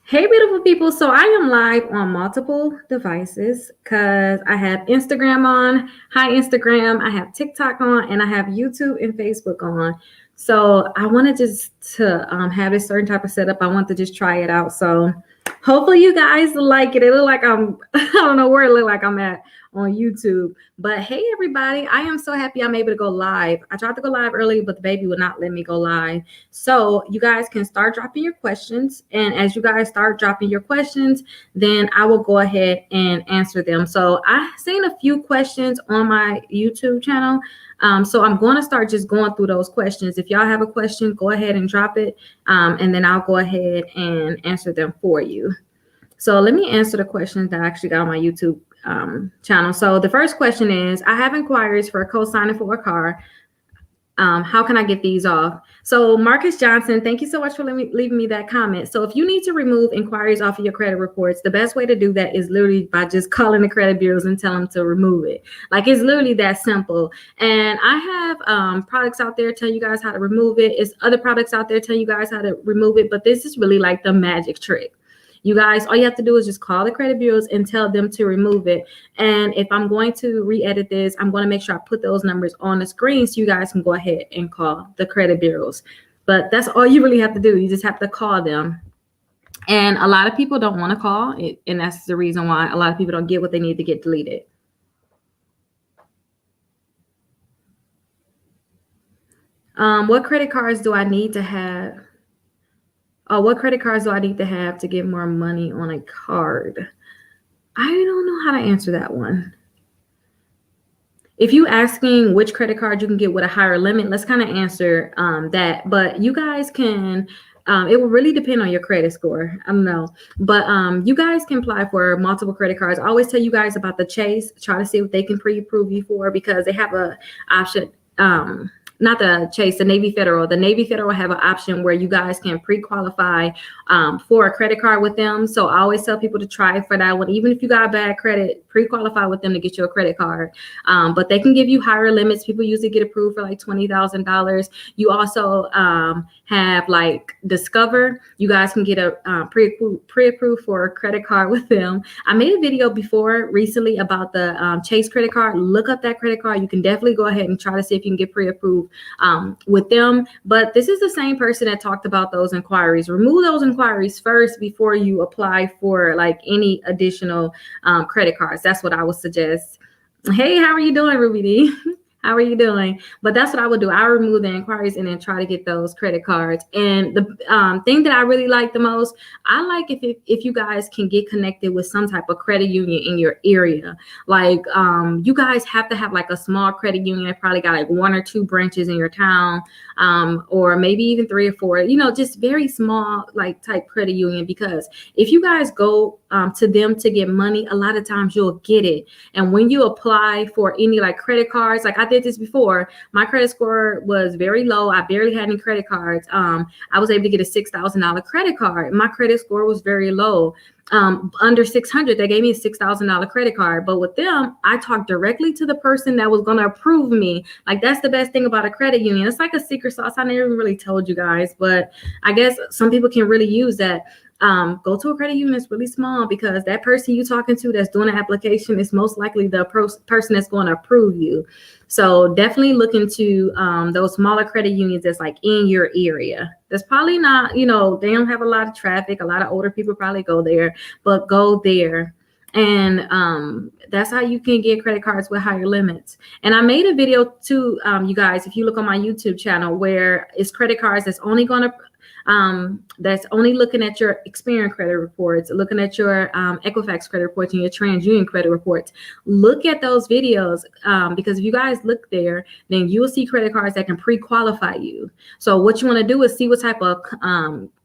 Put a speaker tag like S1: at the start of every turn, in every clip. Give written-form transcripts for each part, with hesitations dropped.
S1: Hey, beautiful people. So I am live on multiple devices because I have Instagram on. Hi, Instagram. I have TikTok on, and I have YouTube and Facebook on. So I wanted just to have a certain type of setup. I want to just try it out. So hopefully you guys like it. It look like I'm, I don't know where it look like I'm at on YouTube. But hey, everybody, I am so happy I'm able to go live. I tried to go live early, but the baby would not let me go live. So you guys can start dropping your questions. And as you guys start dropping your questions, then I will go ahead and answer them. So I've seen a few questions on my YouTube channel. So I'm going to start just going through those questions. If y'all have a question, go ahead and drop it. And then I'll go ahead and answer them for you. So let me answer the questions that I actually got on my YouTube channel. So the first question is, I have inquiries for co-signing for a car. How can I get these off? So Marcus Johnson, thank you so much for leaving me that comment. So if you need to remove inquiries off of your credit reports, the best way to do that is literally by just calling the credit bureaus and tell them to remove it. Like, it's literally that simple. And I have products out there tell you guys how to remove it. It's other products out there tell you guys how to remove it. But this is really like the magic trick. You guys, all you have to do is just call the credit bureaus and tell them to remove it. And if I'm going to re-edit this, I'm going to make sure I put those numbers on the screen so you guys can go ahead and call the credit bureaus. But that's all you really have to do. You just have to call them. And a lot of people don't want to call, and that's the reason why a lot of people don't get what they need to get deleted. What credit cards do I need to have? What credit cards do I need to have to get more money on a card? I don't know how to answer that one. If you asking which credit card you can get with a higher limit, let's kind of answer that. But you guys can, it will really depend on your credit score. I don't know. But you guys can apply for multiple credit cards. I always tell you guys about the Chase. Try to see what they can pre-approve you for, because they have a option. Not the Chase, the Navy Federal. The Navy Federal have an option where you guys can pre-qualify for a credit card with them. So I always tell people to try for that one. Even if you got bad credit, pre-qualify with them to get you a credit card. But they can give you higher limits. People usually get approved for like $20,000. You also have like Discover. You guys can get a pre-approved for a credit card with them. I made a video before recently about the Chase credit card. Look up that credit card. You can definitely go ahead and try to see if you can get pre-approved with them. But this is the same person that talked about those inquiries. Remove those inquiries first before you apply for like any additional credit cards. That's what I would suggest. Hey, how are you doing, Ruby D? How are you doing? But that's what I would do. I remove the inquiries and then try to get those credit cards. And the thing that I really like the most, I like if you guys can get connected with some type of credit union in your area. Like you guys have to have like a small credit union that probably got like 1 or 2 branches in your town, or maybe even 3 or 4. You know, just very small like type credit union. Because if you guys go to them to get money, a lot of times you'll get it. And when you apply for any like credit cards, like I did this before, my credit score was very low. I barely had any credit cards. I was able to get a $6,000 credit card. My credit score was very low. Under 600, they gave me a $6,000 credit card. But with them, I talked directly to the person that was going to approve me. Like, that's the best thing about a credit union. It's like a secret sauce. I never really told you guys, but I guess some people can really use that. Go to a credit union that's really small, because that person you're talking to that's doing an application is most likely the person that's going to approve you. So definitely look into those smaller credit unions that's like in your area. That's probably not, you know, they don't have a lot of traffic. A lot of older people probably go there, but go there. And that's how you can get credit cards with higher limits. And I made a video too, you guys, if you look on my YouTube channel, where it's credit cards that's only going to that's only looking at your Experian credit reports, looking at your Equifax credit reports and your TransUnion credit reports. Look at those videos, because if you guys look there, then you will see credit cards that can pre-qualify you. So what you want to do is see what type of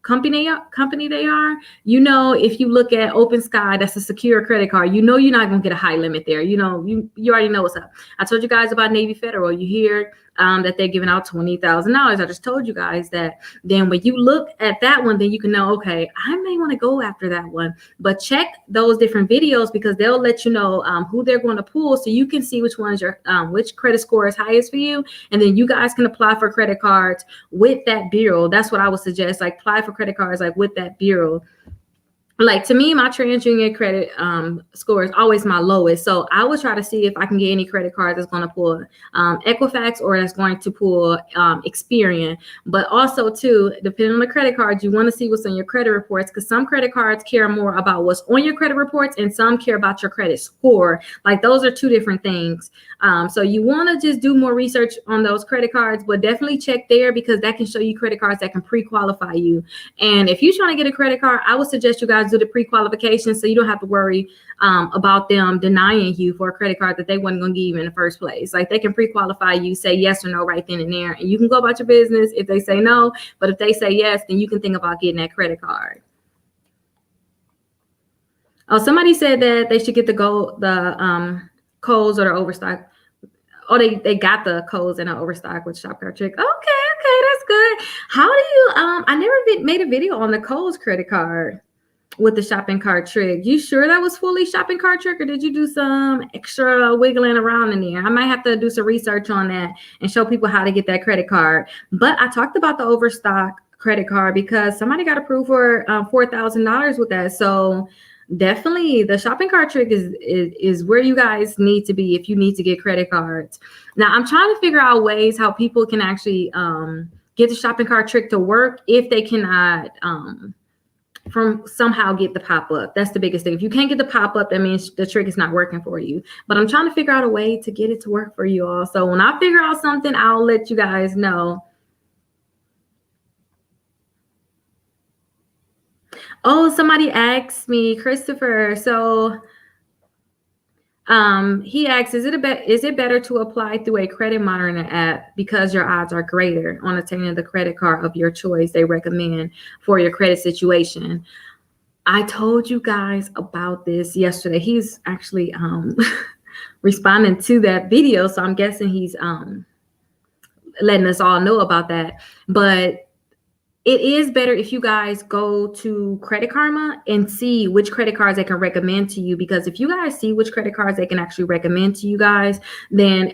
S1: company they are. You know, if you look at Open Sky, that's a secure credit card, you know you're not going to get a high limit there. You know, you already know what's up. I told you guys about Navy Federal. You hear that they're giving out $20,000. I just told you guys that. Then when you look at that one, then you can know, okay, I may want to go after that one. But check those different videos, because they'll let you know who they're going to pull, so you can see which one's your which credit score is highest for you. And then you guys can apply for credit cards with that bureau. That's what I would suggest. Like, apply for credit cards like with that bureau. like, to me, my TransUnion credit score is always my lowest. So I will try to see if I can get any credit card that's going to pull Equifax or that's going to pull Experian. But also, too, depending on the credit card, you want to see what's on your credit reports, because some credit cards care more about what's on your credit reports and some care about your credit score. Like, those are two different things. So you want to just do more research on those credit cards, but definitely check there, because that can show you credit cards that can pre-qualify you. And if you're trying to get a credit card, I would suggest you guys do the pre-qualification, so you don't have to worry about them denying you for a credit card that they wasn't going to give you in the first place. Like, they can pre-qualify you, say yes or no right then and there, and you can go about your business if they say no. But if they say yes, then you can think about getting that credit card. Oh, somebody said that they should get the codes or the overstock. Oh, they got the codes and the overstock with Shop Card Trick. Okay, that's good. How do you I never made a video on the Kohl's credit card with the shopping cart trick. You sure that was fully shopping cart trick, or did you do some extra wiggling around in there? I might have to do some research on that and show people how to get that credit card. But I talked about the overstock credit card because somebody got approved for $4,000 with that. So definitely the shopping cart trick is where you guys need to be if you need to get credit cards. Now, I'm trying to figure out ways how people can actually get the shopping cart trick to work if they cannot somehow get the pop-up. That's the biggest thing. If you can't get the pop-up, that means the trick is not working for you. But I'm trying to figure out a way to get it to work for you all. So when I figure out something, I'll let you guys know. Oh, somebody asked me, Christopher. So he asks, is it better to apply through a credit monitoring app because your odds are greater on attaining the credit card of your choice they recommend for your credit situation? I told you guys about this yesterday. He's actually responding to that video, so I'm guessing he's letting us all know about that. But it is better if you guys go to Credit Karma and see which credit cards they can recommend to you, because if you guys see which credit cards they can actually recommend to you guys, then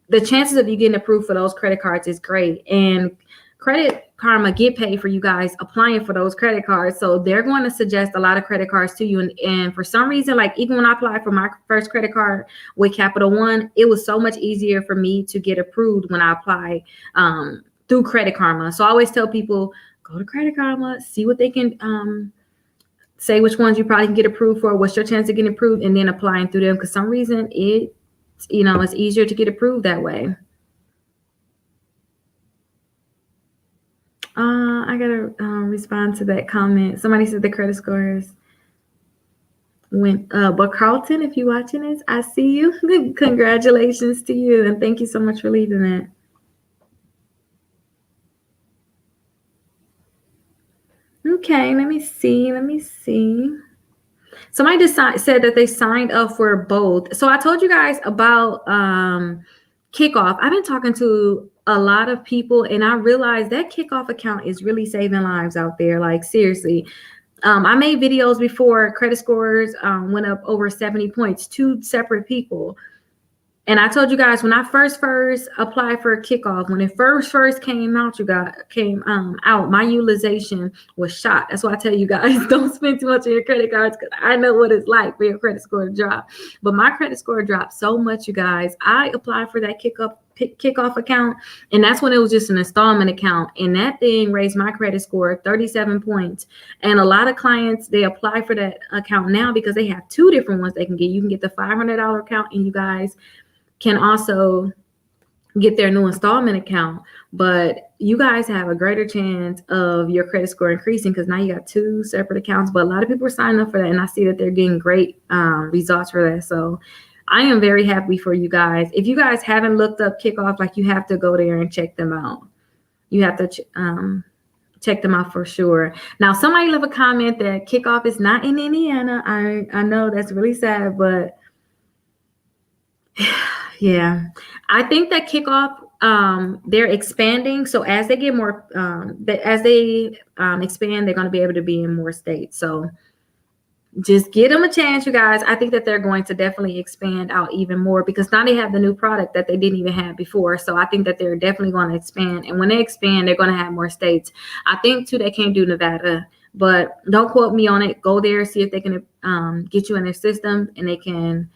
S1: the chances of you getting approved for those credit cards is great. And Credit Karma get paid for you guys applying for those credit cards. So they're going to suggest a lot of credit cards to you. And for some reason, like even when I applied for my first credit card with Capital One, it was so much easier for me to get approved when I applied through Credit Karma. So I always tell people, go to Credit Karma, see what they can say which ones you probably can get approved for, what's your chance of getting approved, and then applying through them. Because some reason it's easier to get approved that way. I gotta respond to that comment. Somebody said the credit scores went but Carlton, if you're watching this, I see you. Congratulations to you, and thank you so much for leaving that. Okay, let me see. Somebody said that they signed up for both. So I told you guys about Kickoff. I've been talking to a lot of people, and I realized that Kickoff account is really saving lives out there. Like, seriously. I made videos before credit scores went up over 70 points, 2 separate people. And I told you guys when I first applied for a Kickoff, when it first came out, my utilization was shot. That's why I tell you guys, don't spend too much on your credit cards, because I know what it's like for your credit score to drop. But my credit score dropped so much, you guys. I applied for that Kickoff account, and that's when it was just an installment account, and that thing raised my credit score 37 points. And a lot of clients, they apply for that account now because they have 2 different ones they can get. You can get the $500 account, and you guys can also get their new installment account. But you guys have a greater chance of your credit score increasing because now you got 2 separate accounts. But a lot of people are signing up for that, and I see that they're getting great results for that. So I am very happy for you guys. If you guys haven't looked up Kickoff, like, you have to go there and check them out. You have to check them out for sure. Now, somebody left a comment that Kickoff is not in Indiana. I know that's really sad, but yeah, I think that Kickoff, they're expanding. So as they get more, expand, they're going to be able to be in more states. So just give them a chance, you guys. I think that they're going to definitely expand out even more because now they have the new product that they didn't even have before. So I think that they're definitely going to expand. And when they expand, they're going to have more states. I think, too, they can't do Nevada but don't quote me on it. Go there, see if they can get you in their system and they can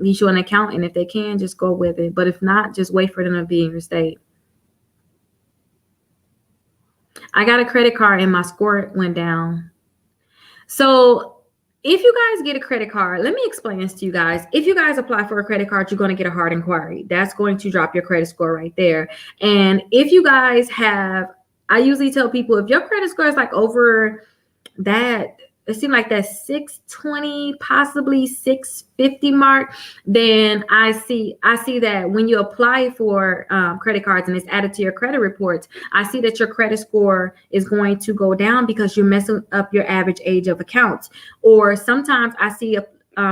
S1: get you an account. And if they can, just go with it. But if not, just wait for them to be in your state. I got a credit card and my score went down. So if you guys get a credit card, let me explain this to you guys. If you guys apply for a credit card, you're going to get a hard inquiry. That's going to drop your credit score right there. And if you guys have, I usually tell people, if your credit score is like over that, it seemed like that 620, possibly 650 mark, then I see that when you apply for credit cards and it's added to your credit reports, I see that your credit score is going to go down because you're messing up your average age of accounts. Or sometimes I see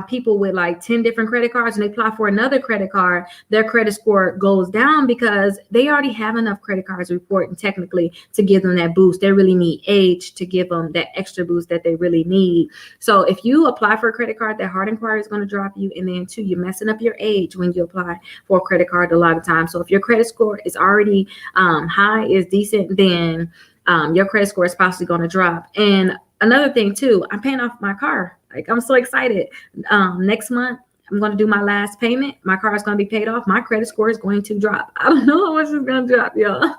S1: people with like 10 different credit cards and they apply for another credit card, their credit score goes down because they already have enough credit cards reporting technically to give them that boost. They really need age to give them that extra boost that they really need. So if you apply for a credit card, that hard inquiry is going to drop you. And then two, you're messing up your age when you apply for a credit card a lot of times. So if your credit score is already high, is decent, then your credit score is possibly going to drop. And another thing too, I'm paying off my car. Like, I'm so excited. Next month, I'm going to do my last payment. My car is going to be paid off. My credit score is going to drop. I don't know how much it's going to drop, y'all.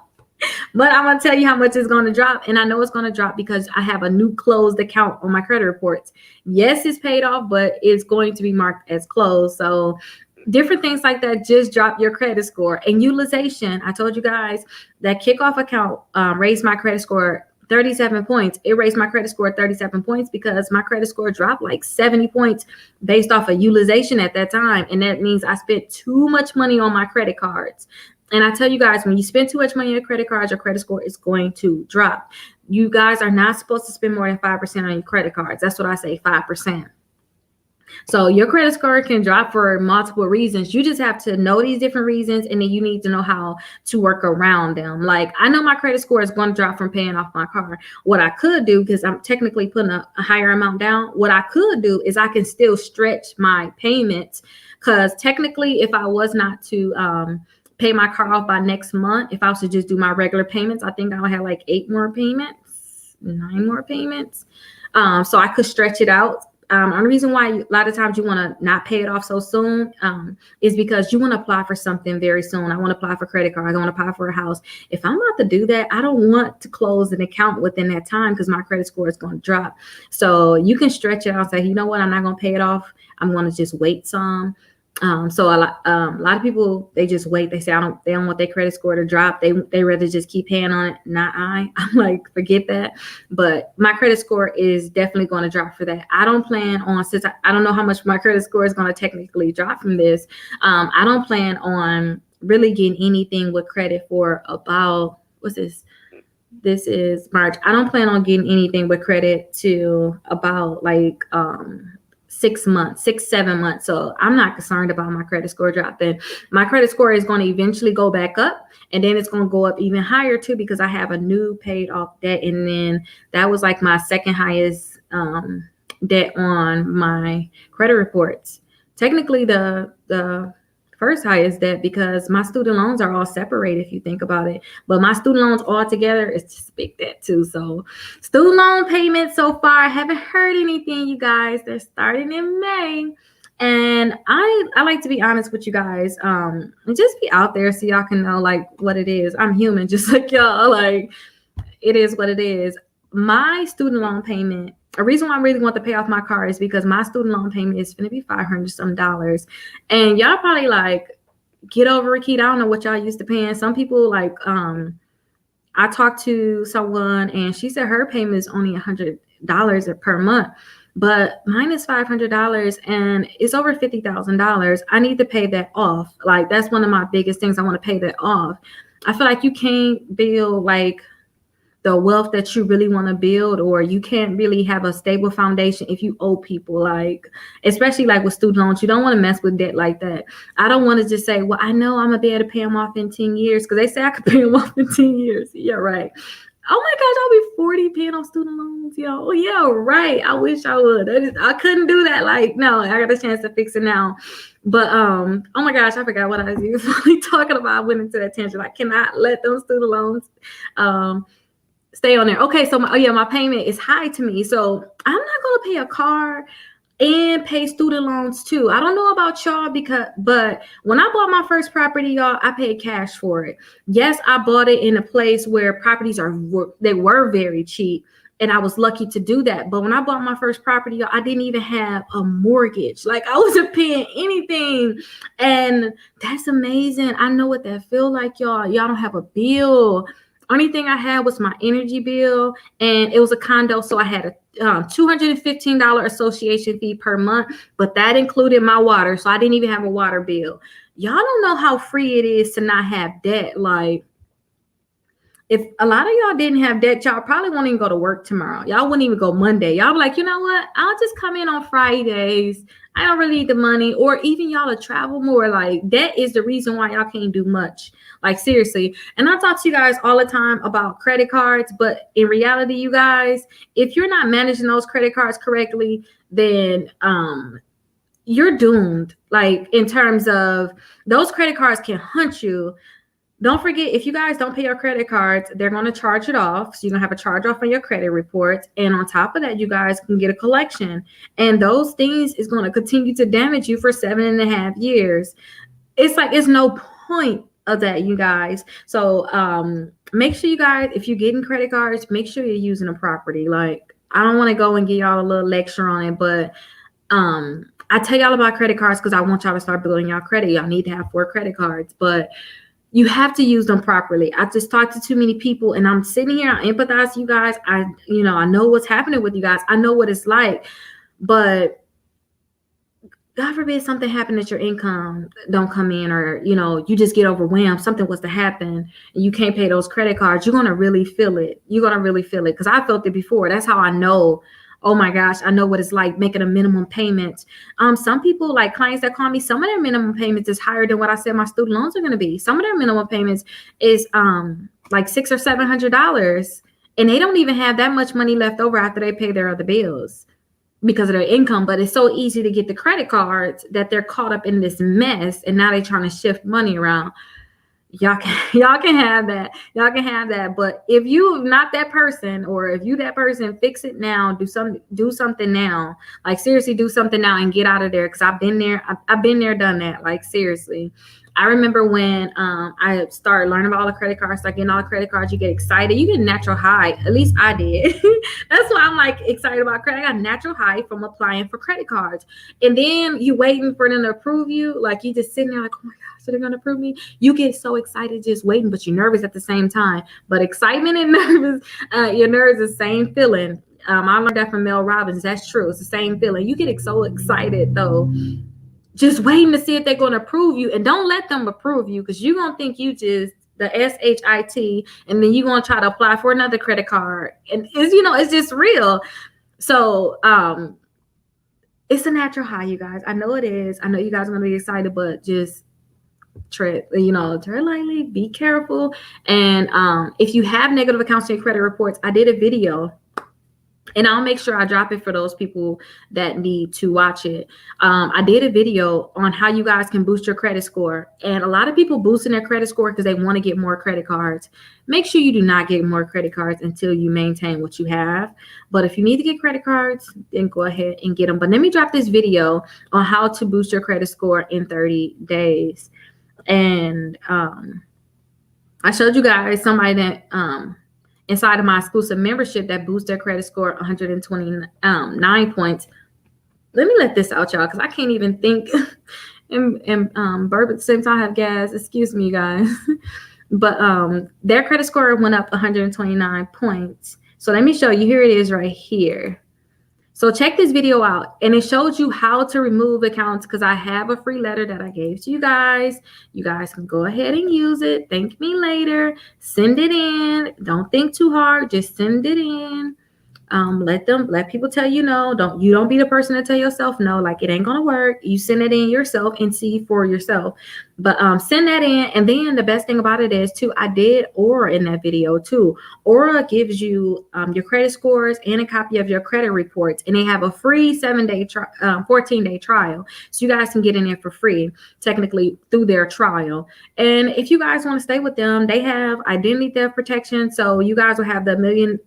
S1: But I'm going to tell you how much it's going to drop. And I know it's going to drop because I have a new closed account on my credit reports. Yes, it's paid off, but it's going to be marked as closed. So different things like that just drop your credit score. And utilization, I told you guys that Kickoff account raised my credit score 37 points. It raised my credit score 37 points because my credit score dropped like 70 points based off of utilization at that time. And that means I spent too much money on my credit cards. And I tell you guys, when you spend too much money on your credit cards, your credit score is going to drop. You guys are not supposed to spend more than 5% on your credit cards. That's what I say, 5%. So your credit score can drop for multiple reasons. You just have to know these different reasons, and then you need to know how to work around them. Like, I know my credit score is going to drop from paying off my car. What I could do, because I'm technically putting a higher amount down, what I could do is I can still stretch my payments, because technically if I was not to pay my car off by next month, if I was to just do my regular payments, I think I'll have like 9 more payments. So I could stretch it out. And the reason why a lot of times you want to not pay it off so soon is because you want to apply for something very soon. I want to apply for credit card. I want to apply for a house. If I'm about to do that, I don't want to close an account within that time because my credit score is going to drop. So you can stretch it out and say, you know what, I'm not going to pay it off. I'm going to just wait some. So a lot of people, they just wait. They say they don't want their credit score to drop. They rather just keep paying on it. Not I'm like, forget that. But my credit score is definitely going to drop for that. I don't plan on, since I don't know how much my credit score is going to technically drop from this. I don't plan on really getting anything with credit for about, what's this? This is March. I don't plan on getting anything with credit to about like 6 months, 7 months. So I'm not concerned about my credit score dropping. My credit score is going to eventually go back up, and then it's going to go up even higher too, because I have a new paid off debt. And then that was like my second highest debt on my credit reports. Technically the first highest debt, because my student loans are all separated if you think about it. But my student loans all together is just a big debt too. So student loan payments so far, I haven't heard anything, you guys. They're starting in May. And I like to be honest with you guys, and just be out there so y'all can know like what it is. I'm human just like y'all. Like, it is what it is. My student loan payment, a reason why I really want to pay off my car is because my student loan payment is going to be $500 some. And y'all probably like, get over Rickita. I don't know what y'all used to paying. Some people like, I talked to someone and she said her payment is only $100 per month, but mine is $500 and it's over $50,000. I need to pay that off. Like, that's one of my biggest things. I want to pay that off. I feel like you can't build like the wealth that you really want to build, or you can't really have a stable foundation if you owe people, like, especially like with student loans. You don't want to mess with debt like that. I don't want to just say, well, I know I'm gonna be able to pay them off in 10 years, because they say I could pay them off in 10 years. Yeah, right. Oh my gosh, I'll be 40 paying off student loans, yo. Oh yeah, right. I wish I would. I couldn't do that. Like, no, I got a chance to fix it now. But oh my gosh, I forgot what I was talking about. I went into that tangent. I cannot let those student loans stay on there. Okay, so my payment is high to me, so I'm not gonna pay a car and pay student loans too. I don't know about y'all but when I bought my first property, y'all, I paid cash for it. Yes, I bought it in a place where properties they were very cheap, and I was lucky to do that. But when I bought my first property, y'all, I didn't even have a mortgage. Like, I wasn't paying anything, and that's amazing. I know what that feel like, y'all. Y'all don't have a bill. Only thing I had was my energy bill, and it was a condo, so I had a $215 association fee per month, but that included my water, so I didn't even have a water bill. Y'all don't know how free it is to not have debt. Like, if a lot of y'all didn't have debt, y'all probably won't even go to work tomorrow. Y'all wouldn't even go Monday. Y'all be like, you know what? I'll just come in on Fridays. I don't really need the money. Or even y'all to travel more. Like, that is the reason why y'all can't do much. Like, seriously. And I talk to you guys all the time about credit cards. But in reality, you guys, if you're not managing those credit cards correctly, then you're doomed. Like, in terms of those credit cards can hunt you. Don't forget, if you guys don't pay your credit cards, they're going to charge it off. So you're going to have a charge off on your credit report. And on top of that, you guys can get a collection. And those things is going to continue to damage you for 7.5 years. It's like, it's no point of that, you guys. So make sure you guys, if you're getting credit cards, make sure you're using them properly. Like, I don't want to go and give y'all a little lecture on it, but I tell y'all about credit cards because I want y'all to start building y'all credit. Y'all need to have 4 credit cards, but you have to use them properly. I just talked to too many people, and I'm sitting here, I empathize with you guys. I know what's happening with you guys. I know what it's like, but God forbid something happened that your income don't come in, or, you just get overwhelmed. Something was to happen and you can't pay those credit cards. You're going to really feel it. You're going to really feel it. Cause I felt it before. That's how I know. Oh my gosh, I know what it's like making a minimum payment. Some people, like clients that call me, some of their minimum payments is higher than what I said my student loans are going to be. Some of their minimum payments is like $600 or $700, and they don't even have that much money left over after they pay their other bills because of their income. But it's so easy to get the credit cards that they're caught up in this mess, and now they're trying to shift money around. Y'all can have that. But if you not that person, or if you that person, fix it now. Do something now. Like, seriously, do something now and get out of there. Because I've been there, done that. Like, seriously. I remember when I started learning about all the credit cards, like getting all the credit cards, you get excited. You get a natural high. At least I did. That's why I'm like excited about credit. I got a natural high from applying for credit cards. And then you waiting for them to approve you. Like, you just sitting there like, oh my God, so they're going to approve me. You get so excited just waiting, but you're nervous at the same time. But excitement and nervous, your nerves is the same feeling. I learned that from Mel Robbins. That's true. It's the same feeling. You get so excited though, just waiting to see if they're going to approve you. And don't let them approve you, because you're going to think you just the SHIT, and then you're going to try to apply for another credit card. And it's just real. So it's a natural high, you guys. I know it is. I know you guys are going to be excited, but just tread lightly, be careful. And if you have negative accounts in your credit reports, I did a video, and I'll make sure I drop it for those people that need to watch it. I did a video on how you guys can boost your credit score. And a lot of people boosting their credit score because they want to get more credit cards. Make sure you do not get more credit cards until you maintain what you have. But if you need to get credit cards, then go ahead and get them. But let me drop this video on how to boost your credit score in 30 days. And I showed you guys somebody that inside of my exclusive membership that boosts their credit score 129 points. Let me let this out, y'all, because I can't even think and burp at the same time I have gas. Excuse me, guys. But their credit score went up 129 points. So let me show you. Here it is right here. So check this video out, and it shows you how to remove accounts, because I have a free letter that I gave to you guys. You guys can go ahead and use it. Thank me later. Send it in. Don't think too hard. Just send it in. Let people tell you no. Don't be the person to tell yourself no, like it ain't gonna work. You send it in yourself and see for yourself. But send that in, and then the best thing about it is too, I did Aura in that video too. Aura gives you your credit scores and a copy of your credit reports, and they have a free 14-day trial, so you guys can get in there for free, technically through their trial. And if you guys want to stay with them, they have identity theft protection, so you guys will have the $1 million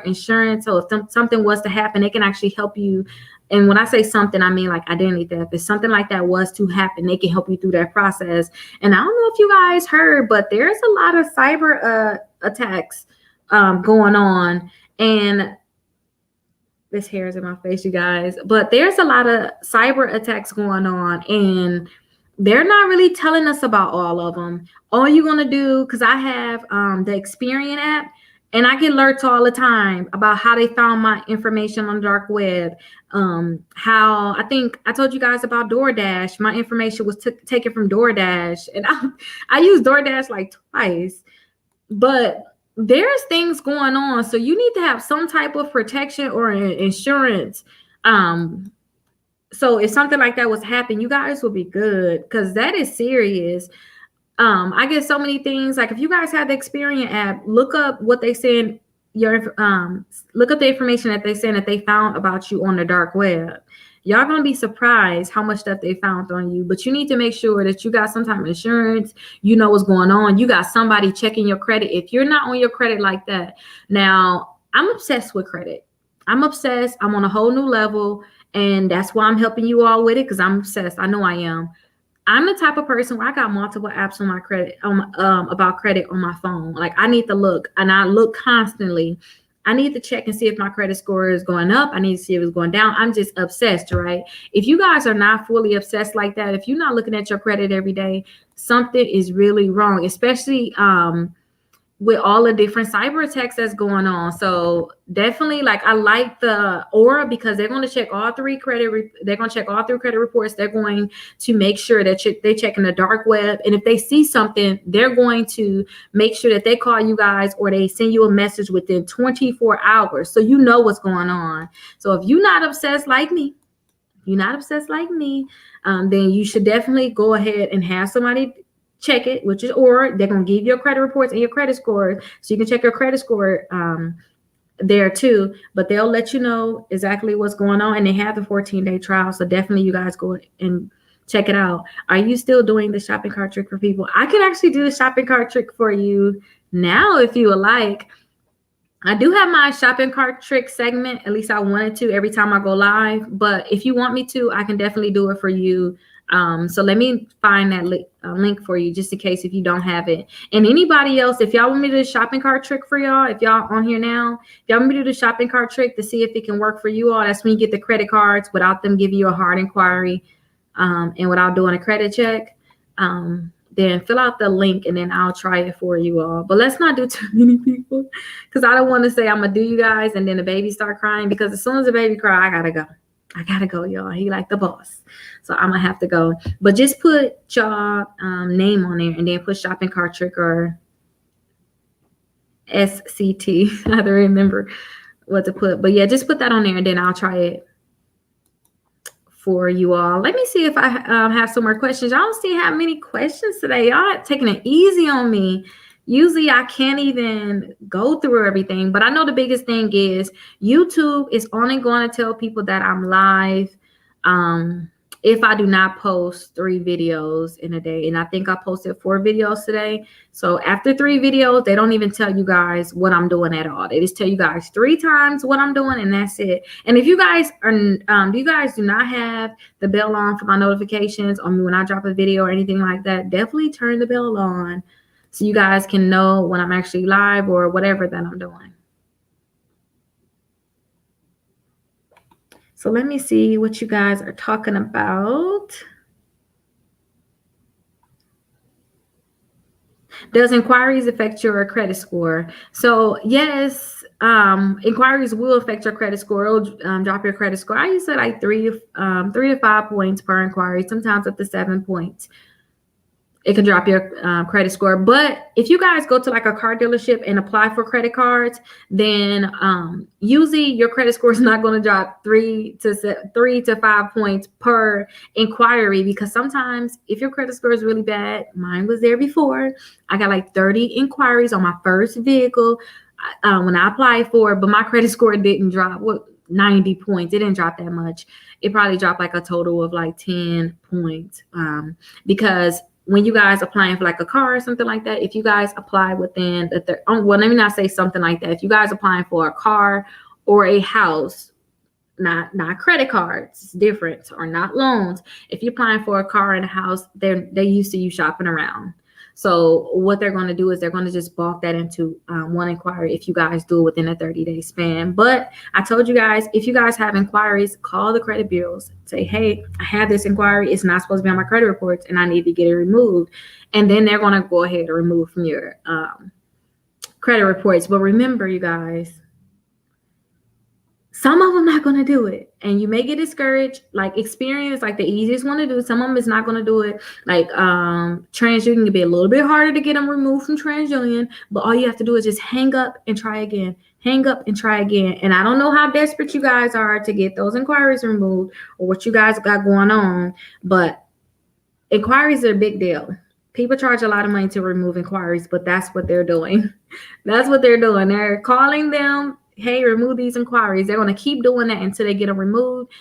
S1: insurance. So if something was to happen, they can actually help you. And when I say something, I mean like identity theft. If something like that was to happen, they can help you through that process. And I don't know if you guys heard, but there's a lot of cyber attacks going on. And this hair is in my face, you guys. But there's a lot of cyber attacks going on, and they're not really telling us about all of them. All you're going to do, because I have the Experian app, and I get alerts all the time about how they found my information on the dark web. How I think I told you guys about DoorDash. My information was taken from DoorDash, and I used DoorDash like twice. But there's things going on, so you need to have some type of protection or insurance. So if something like that was happening, you guys will be good, because that is serious. I get so many things. Like if you guys have the Experian app, look up what they send look up the information that they send that they found about you on the dark web. Y'all gonna be surprised how much stuff they found on you. But you need to make sure that you got some type of insurance. You know what's going on. You got somebody checking your credit. If you're not on your credit like that. Now, I'm obsessed with credit. I'm obsessed. I'm on a whole new level. And that's why I'm helping you all with it, because I'm obsessed. I know I am. I'm the type of person where I got multiple apps on my credit, about credit on my phone. Like I need to look, and I look constantly. I need to check and see if my credit score is going up. I need to see if it's going down. I'm just obsessed, right? If you guys are not fully obsessed like that, if you're not looking at your credit every day, something is really wrong, especially with all the different cyber attacks that's going on. So definitely, like, I like the Aura, because they're going to check all three credit reports. They're going to make sure that they check in the dark web. And if they see something, they're going to make sure that they call you guys, or they send you a message within 24 hours. So you know what's going on. So if you're not obsessed like me, then you should definitely go ahead and have somebody check it, which is Aura. They're going to give you your credit reports and your credit score, so you can check your credit score there too. But they'll let you know exactly what's going on, and they have the 14-day trial. So definitely you guys go and check it out. Are you still doing the shopping cart trick for people? I can actually do the shopping cart trick for you now if you would like. I do have my shopping cart trick segment. At least I wanted to every time I go live. But if you want me to, I can definitely do it for you. So let me find that link for you, just in case if you don't have it. And anybody else, if y'all want me to do the shopping cart trick for y'all, if y'all on here now, if y'all want me to do the shopping cart trick to see if it can work for you all, that's when you get the credit cards without them giving you a hard inquiry, and without doing a credit check. Then fill out the link, and then I'll try it for you all. But let's not do too many people, because I don't want to say I'm gonna do you guys and then the baby start crying, because as soon as the baby cry, I gotta go, y'all. He like the boss, so I'm gonna have to go. But just put y'all name on there, and then put shopping cart trick or SCT. I have to remember what to put. But yeah, just put that on there, and then I'll try it for you all. Let me see if I have some more questions. I don't see how many questions today. Y'all are taking it easy on me. Usually I can't even go through everything, but I know the biggest thing is YouTube is only going to tell people that I'm live if I do not post 3 videos in a day. And I think I posted 4 videos today. So after 3 videos, they don't even tell you guys what I'm doing at all. They just tell you guys 3 times what I'm doing, and that's it. And if you guys are, you guys do not have the bell on for my notifications on me when I drop a video or anything like that, definitely turn the bell on so you guys can know when I'm actually live or whatever that I'm doing. So let me see what you guys are talking about. Does inquiries affect your credit score? So yes, inquiries will affect your credit score. It'll drop your credit score. I used to like 3 to 5 points per inquiry, sometimes up to 7 points. it can drop your credit score. But if you guys go to like a car dealership and apply for credit cards, then usually your credit score is not going to drop 3 to 5 points per inquiry, because sometimes if your credit score is really bad, mine was there before. I got like 30 inquiries on my first vehicle when I applied for it, but my credit score didn't drop 90 points. It didn't drop that much. It probably dropped like a total of like 10 points because when you guys applying for like a car or something like that, if you guys apply within well, let me not say something like that. If you guys applying for a car or a house, not credit cards, it's different, or not loans. If you're applying for a car and a house, they're used to you shopping around. So what they're going to do is they're going to just bulk that into one inquiry if you guys do it within a 30-day span. But I told you guys, if you guys have inquiries, call the credit bureaus. Say, hey, I had this inquiry. It's not supposed to be on my credit reports, and I need to get it removed. And then they're going to go ahead and remove from your credit reports. But remember, you guys, some of them not going to do it, and you may get discouraged. Like Experian, like the easiest one to do. Some of them is not going to do it. Like TransUnion can be a little bit harder to get them removed from TransUnion, but all you have to do is just hang up and try again. Hang up and try again. And I don't know how desperate you guys are to get those inquiries removed or what you guys got going on, but inquiries are a big deal. People charge a lot of money to remove inquiries, but that's what they're doing. That's what they're doing. They're calling them, hey, remove these inquiries. They're going to keep doing that until they get them removed.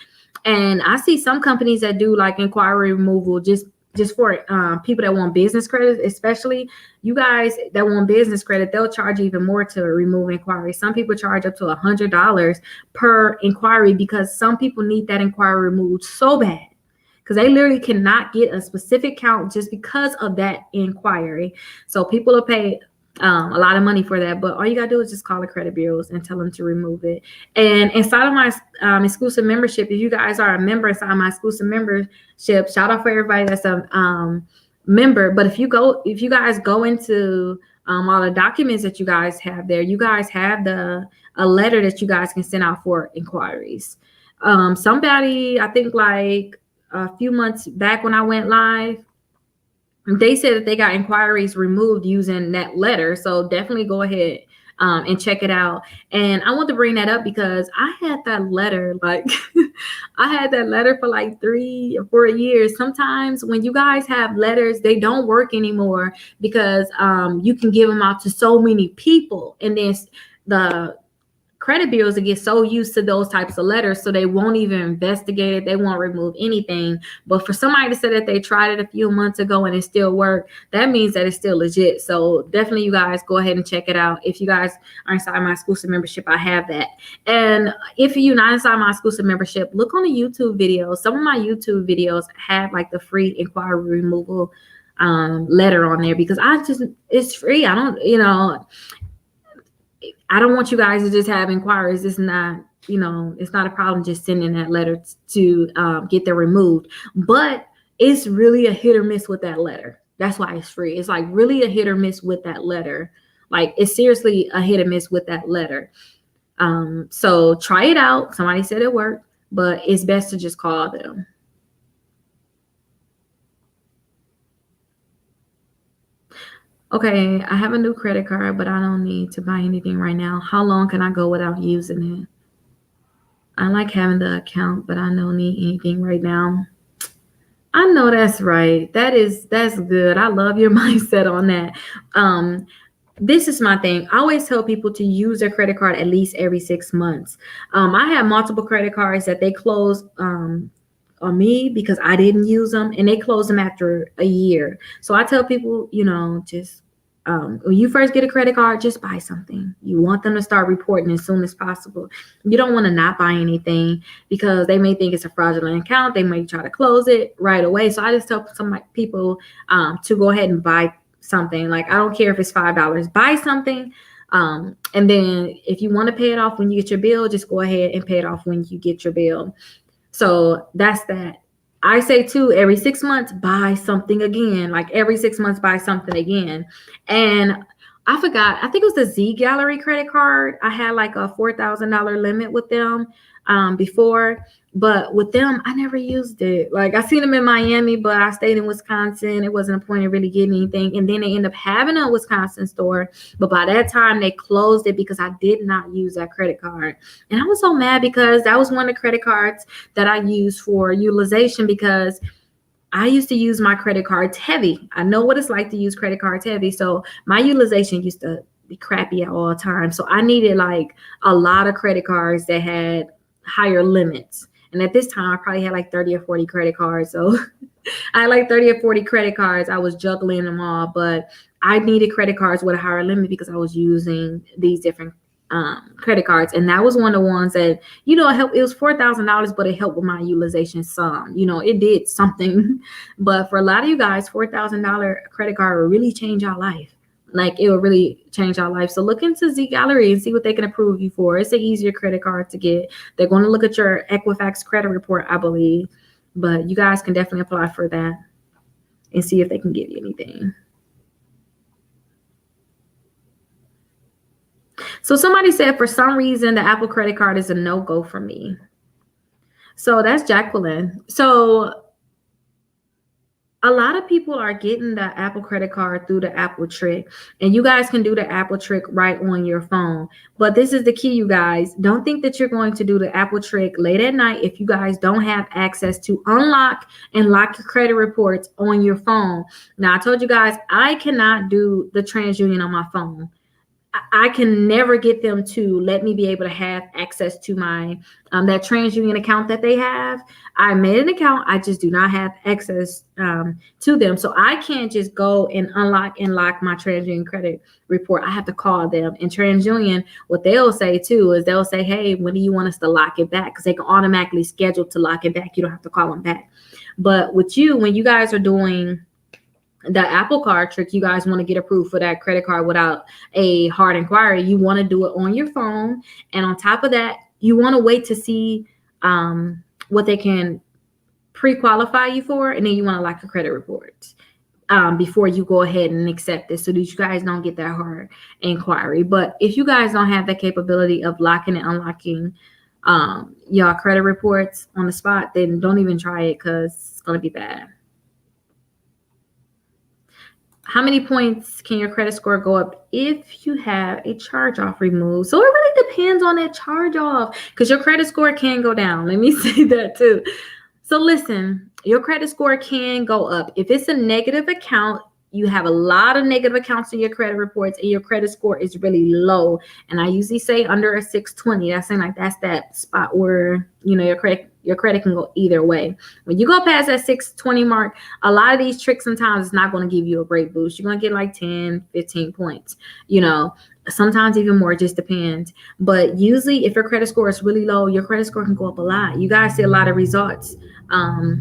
S1: And I see some companies that do like inquiry removal just for people that want business credit, especially you guys that want business credit, they'll charge even more to remove inquiries. Some people charge up to $100 per inquiry because some people need that inquiry removed so bad, because they literally cannot get a specific count just because of that inquiry. So people will pay a lot of money for that, but all you gotta do is just call the credit bureaus and tell them to remove it. And inside of my exclusive membership, if you guys are a member inside my exclusive membership, shout out for everybody that's a member. But if you guys go into all the documents that you guys have there, you guys have a letter that you guys can send out for inquiries. Somebody, I think like a few months back when I went live, they said that they got inquiries removed using that letter. So definitely go ahead and check it out. And I want to bring that up because I had that letter, like I had that letter for like 3 or 4 years. Sometimes when you guys have letters, they don't work anymore because you can give them out to so many people. And then the credit bureaus to get so used to those types of letters, so they won't even investigate it. They won't remove anything. But for somebody to say that they tried it a few months ago and it still worked, that means that it's still legit. So definitely you guys go ahead and check it out. If you guys are inside my exclusive membership, I have that. And if you're not inside my exclusive membership, look on the YouTube videos. Some of my YouTube videos have like the free inquiry removal letter on there, because it's free. I don't want you guys to just have inquiries. It's not, it's not a problem just sending that letter to get them removed. But it's really a hit or miss with that letter. That's why it's free. It's like really a hit or miss with that letter. Like it's seriously a hit or miss with that letter. So try it out. Somebody said it worked, but it's best to just call them. Okay, I have a new credit card, but I don't need to buy anything right now. How long can I go without using it? I like having the account, but I don't need anything right now. I know that's right. That's good. I love your mindset on that. This is my thing. I always tell people to use their credit card at least every 6 months. I have multiple credit cards that they close on me because I didn't use them, and they close them after a year. So I tell people, just when you first get a credit card, just buy something. You want them to start reporting as soon as possible. You don't want to not buy anything because they may think it's a fraudulent account. They may try to close it right away. So I just tell some people to go ahead and buy something. Like, I don't care if it's $5, buy something. And then if you want to pay it off when you get your bill, just go ahead and pay it off when you get your bill. So that's that. I say too, every 6 months, buy something again. Like every 6 months, buy something again. And I forgot, I think it was the Z Gallery credit card. I had like a $4,000 limit with them. before, but with them, I never used it. Like I seen them in Miami, but I stayed in Wisconsin. It wasn't a point of really getting anything. And then they end up having a Wisconsin store, but by that time they closed it because I did not use that credit card. And I was so mad because that was one of the credit cards that I used for utilization, because I used to use my credit cards heavy. I know what it's like to use credit cards heavy. So my utilization used to be crappy at all times. So I needed like a lot of credit cards that had higher limits. And at this time, I probably had like 30 or 40 credit cards. So I had like 30 or 40 credit cards. I was juggling them all, but I needed credit cards with a higher limit because I was using these different credit cards. And that was one of the ones that, it helped. It was $4,000, but it helped with my utilization some. It did something. But for a lot of you guys, $4,000 credit card will really change your life. Like it will really change our life. So look into Z Gallery and see what they can approve you for. It's an easier credit card to get. They're going to look at your Equifax credit report, I believe. But you guys can definitely apply for that and see if they can give you anything. So somebody said, for some reason, the Apple credit card is a no-go for me. So that's Jacqueline. So a lot of people are getting the Apple credit card through the Apple Trick, and you guys can do the Apple Trick right on your phone. But this is the key, you guys. Don't think that you're going to do the Apple Trick late at night if you guys don't have access to unlock and lock your credit reports on your phone. Now, I told you guys, I cannot do the TransUnion on my phone. I can never get them to let me be able to have access to my that TransUnion account that they have. I made an account. I just do not have access to them. So I can't just go and unlock and lock my TransUnion credit report. I have to call them. And TransUnion, what they'll say too is they'll say, hey, when do you want us to lock it back? Because they can automatically schedule to lock it back. You don't have to call them back. But with you, when you guys are doing the Apple card trick, you guys want to get approved for that credit card without a hard inquiry. You want to do it on your phone. And on top of that, you want to wait to see what they can pre-qualify you for. And then you want to lock your credit report before you go ahead and accept it, so that you guys don't get that hard inquiry. But if you guys don't have that capability of locking and unlocking your credit reports on the spot, then don't even try it, because it's going to be bad. How many points can your credit score go up if you have a charge-off removed? So it really depends on that charge-off, because your credit score can go down. Let me say that too. So listen, your credit score can go up. If it's a negative account, you have a lot of negative accounts in your credit reports and your credit score is really low. And I usually say under a 620. That's saying like that's that spot where, your credit can go either way. When you go past that 620 mark, a lot of these tricks sometimes it's not going to give you a great boost. You're going to get like 10, 15 points, sometimes even more, it just depends. But usually if your credit score is really low, your credit score can go up a lot. You guys see a lot of results.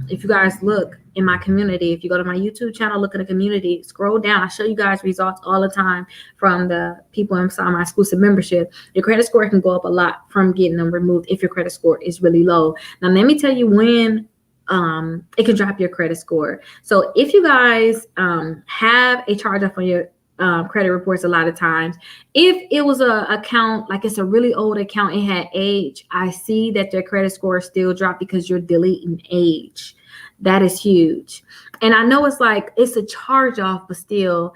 S1: If you guys look in my community, if you go to my YouTube channel, look at the community, scroll down, I show you guys results all the time from the people inside my exclusive membership. Your credit score can go up a lot from getting them removed if your credit score is really low. Now, let me tell you when it can drop your credit score. So if you guys have a charge off on your credit reports, a lot of times, if it was a account, like it's a really old account, it had age, I see that their credit score still dropped because you're deleting age. That is huge. And I know it's like it's a charge off, but still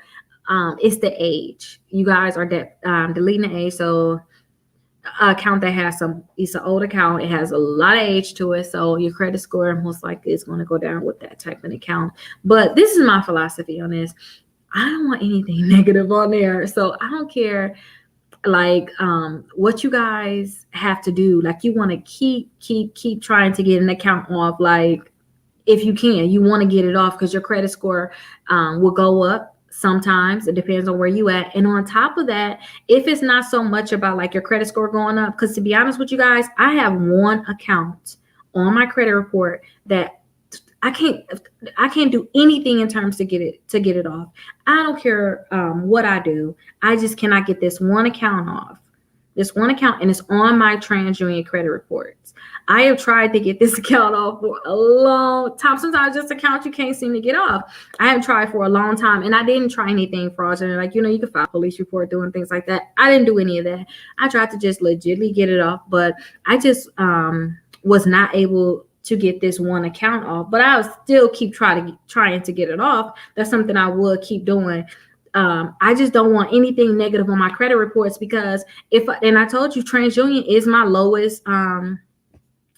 S1: it's the age. You guys are deleting the age. So account that has it's an old account, it has a lot of age to it, so your credit score most likely is going to go down with that type of account. But this is my philosophy on this. I don't want anything negative on there. So I don't care like what you guys have to do. Like you want to keep trying to get an account off. Like if you can, you want to get it off because your credit score will go up. Sometimes it depends on where you at. And on top of that, if it's not so much about like your credit score going up, because to be honest with you guys, I have one account on my credit report that I can't do anything in terms to get it off. I don't care what I do. I just cannot get this one account off. This one account, and it's on my TransUnion credit reports. I have tried to get this account off for a long time. Sometimes just accounts you can't seem to get off. I have tried for a long time, and I didn't try anything fraudulent. Like, you can file a police report doing things like that. I didn't do any of that. I tried to just legitimately get it off, but I just was not able to get this one account off. But I'll still keep trying to get it off. That's something I would keep doing. I just don't want anything negative on my credit reports, because and I told you, TransUnion is my lowest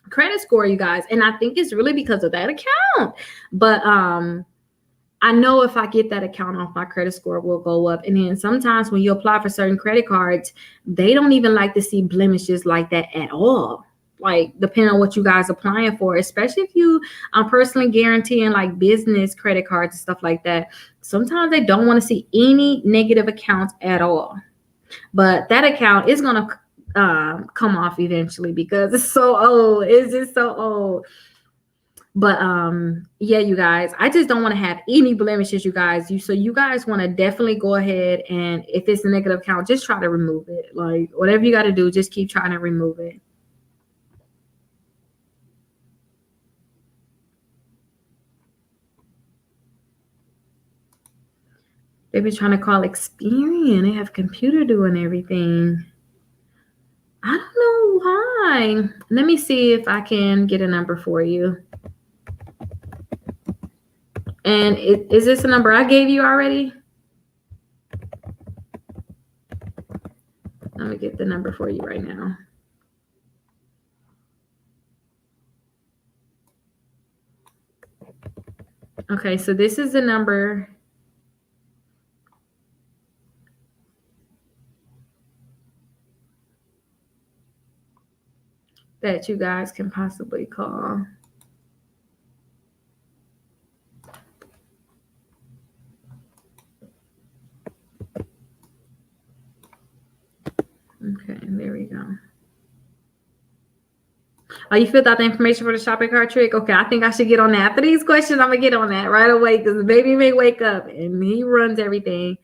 S1: credit score, you guys, and I think it's really because of that account. But I know if I get that account off, my credit score will go up. And then sometimes when you apply for certain credit cards, they don't even like to see blemishes like that at all. Like, depending on what you guys are applying for, especially if you personally guaranteeing like business credit cards and stuff like that. Sometimes they don't want to see any negative accounts at all. But that account is going to come off eventually, because it's so old. It's just so old. But yeah, you guys, I just don't want to have any blemishes, you guys. So you guys want to definitely go ahead, and if it's a negative account, just try to remove it. Like, whatever you got to do, just keep trying to remove it. They be trying to call Experian. They have computer doing everything. I don't know why. Let me see if I can get a number for you. And is this a number I gave you already? Let me get the number for you right now. Okay, so this is the number that you guys can possibly call. Okay, there we go. Oh, you filled out the information for the shopping cart trick? Okay, I think I should get on that. After these questions, I'm going to get on that right away, because the baby may wake up and he runs everything.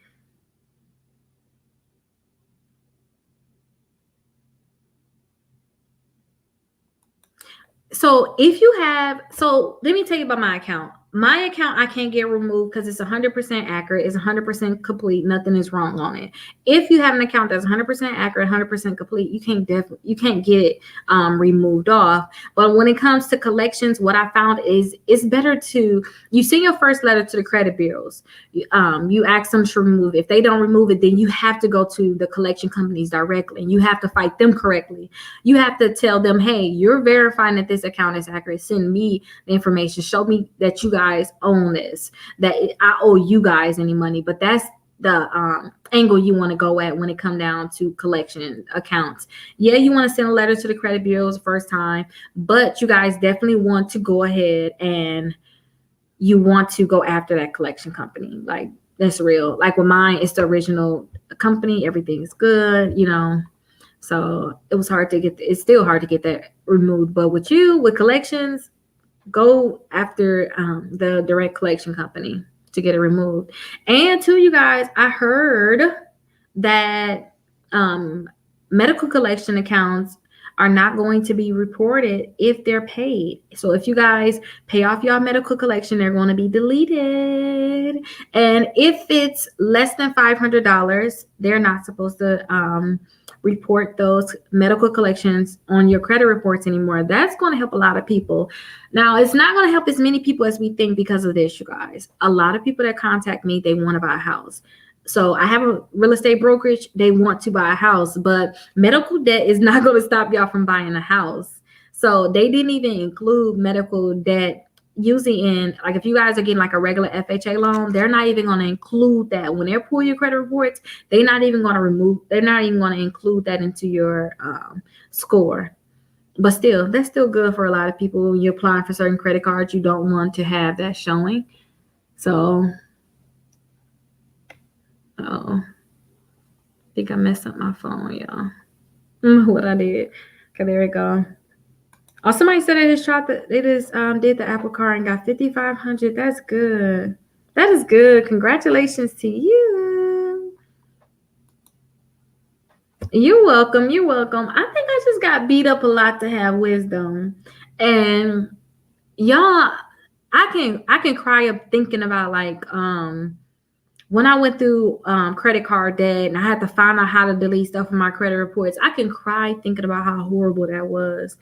S1: So if you have, so let me tell you about my account. My account, I can't get removed because it's 100% accurate. It's 100% complete. Nothing is wrong on it. If you have an account that's 100% accurate, 100% complete, you can't get it removed off. But when it comes to collections, what I found is it's better to, you send your first letter to the credit bureaus. You ask them to remove it. If they don't remove it, then you have to go to the collection companies directly, and you have to fight them correctly. You have to tell them, hey, you're verifying that this account is accurate. Send me the information. Show me that you guys own this, that I owe you guys any money. But that's the angle you want to go at when it comes down to collection accounts. Yeah, you want to send a letter to the credit bureaus the first time, but you guys definitely want to go ahead and you want to go after that collection company. Like, that's real. Like with mine, it's the original company. Everything's good, So it was hard to get, it's still hard to get that removed. But with collections, go after the direct collection company to get it removed. And to you guys, I heard that medical collection accounts are not going to be reported if they're paid. So if you guys pay off your medical collection, they're going to be deleted. And if it's less than $500, they're not supposed to report those medical collections on your credit reports anymore. That's going to help a lot of people. Now, it's not going to help as many people as we think because of this, you guys. A lot of people that contact me, they want to buy a house. So I have a real estate brokerage. They want to buy a house, but medical debt is not going to stop y'all from buying a house. So they didn't even include medical debt usually in, like, if you guys are getting like a regular FHA loan, they're not even going to include that. When they're pulling your credit reports, they're not even going to include that into your score. But still, that's still good for a lot of people. When you're applying for certain credit cards, you don't want to have that showing. So, I think I messed up my phone, y'all. What I did. Okay, there we go. Oh, somebody said they just did the Apple Card and got 5,500. That's good. That is good. Congratulations to you. You're welcome. You're welcome. I think I just got beat up a lot to have wisdom. And y'all, I can cry up thinking about like when I went through credit card debt and I had to find out how to delete stuff from my credit reports. I can cry thinking about how horrible that was.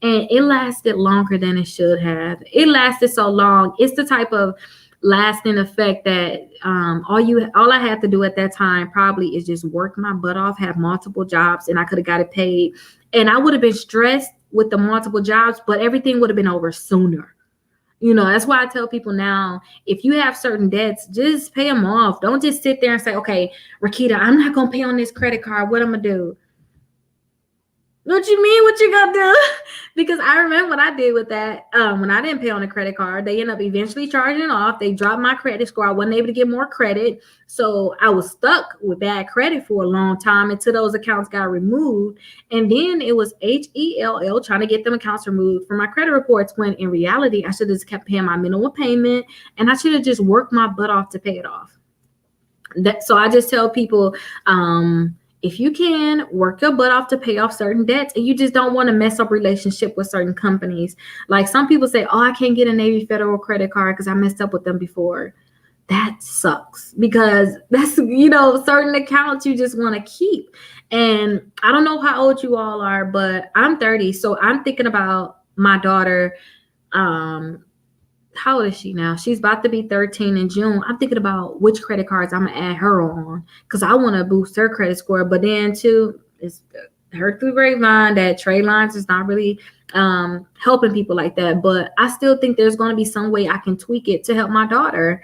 S1: And it lasted longer than it should have. It lasted so long. It's the type of lasting effect that all I had to do at that time probably is just work my butt off, have multiple jobs, and I could have got it paid. And I would have been stressed with the multiple jobs, but everything would have been over sooner. That's why I tell people now, if you have certain debts, just pay them off. Don't just sit there and say, okay, Rickita, I'm not going to pay on this credit card. What I'm going to do? What you mean? What you gonna do? Because I remember what I did with that. When I didn't pay on a credit card, they ended up eventually charging it off. They dropped my credit score. I wasn't able to get more credit, so I was stuck with bad credit for a long time until those accounts got removed. And then it was HELL trying to get them accounts removed from my credit reports. When in reality, I should have just kept paying my minimum payment, and I should have just worked my butt off to pay it off. So I just tell people, if you can work your butt off to pay off certain debts, and you just don't want to mess up relationship with certain companies. Like some people say, oh, I can't get a Navy Federal credit card because I messed up with them before. That sucks, because that's, certain accounts you just want to keep. And I don't know how old you all are, but I'm 30. So I'm thinking about my daughter. How old is she now? She's about to be 13 in June. I'm thinking about which credit cards I'm gonna add her on, because I want to boost her credit score. But then too, it's heard through the grapevine that trade lines is not really helping people like that. But I still think there's going to be some way I can tweak it to help my daughter.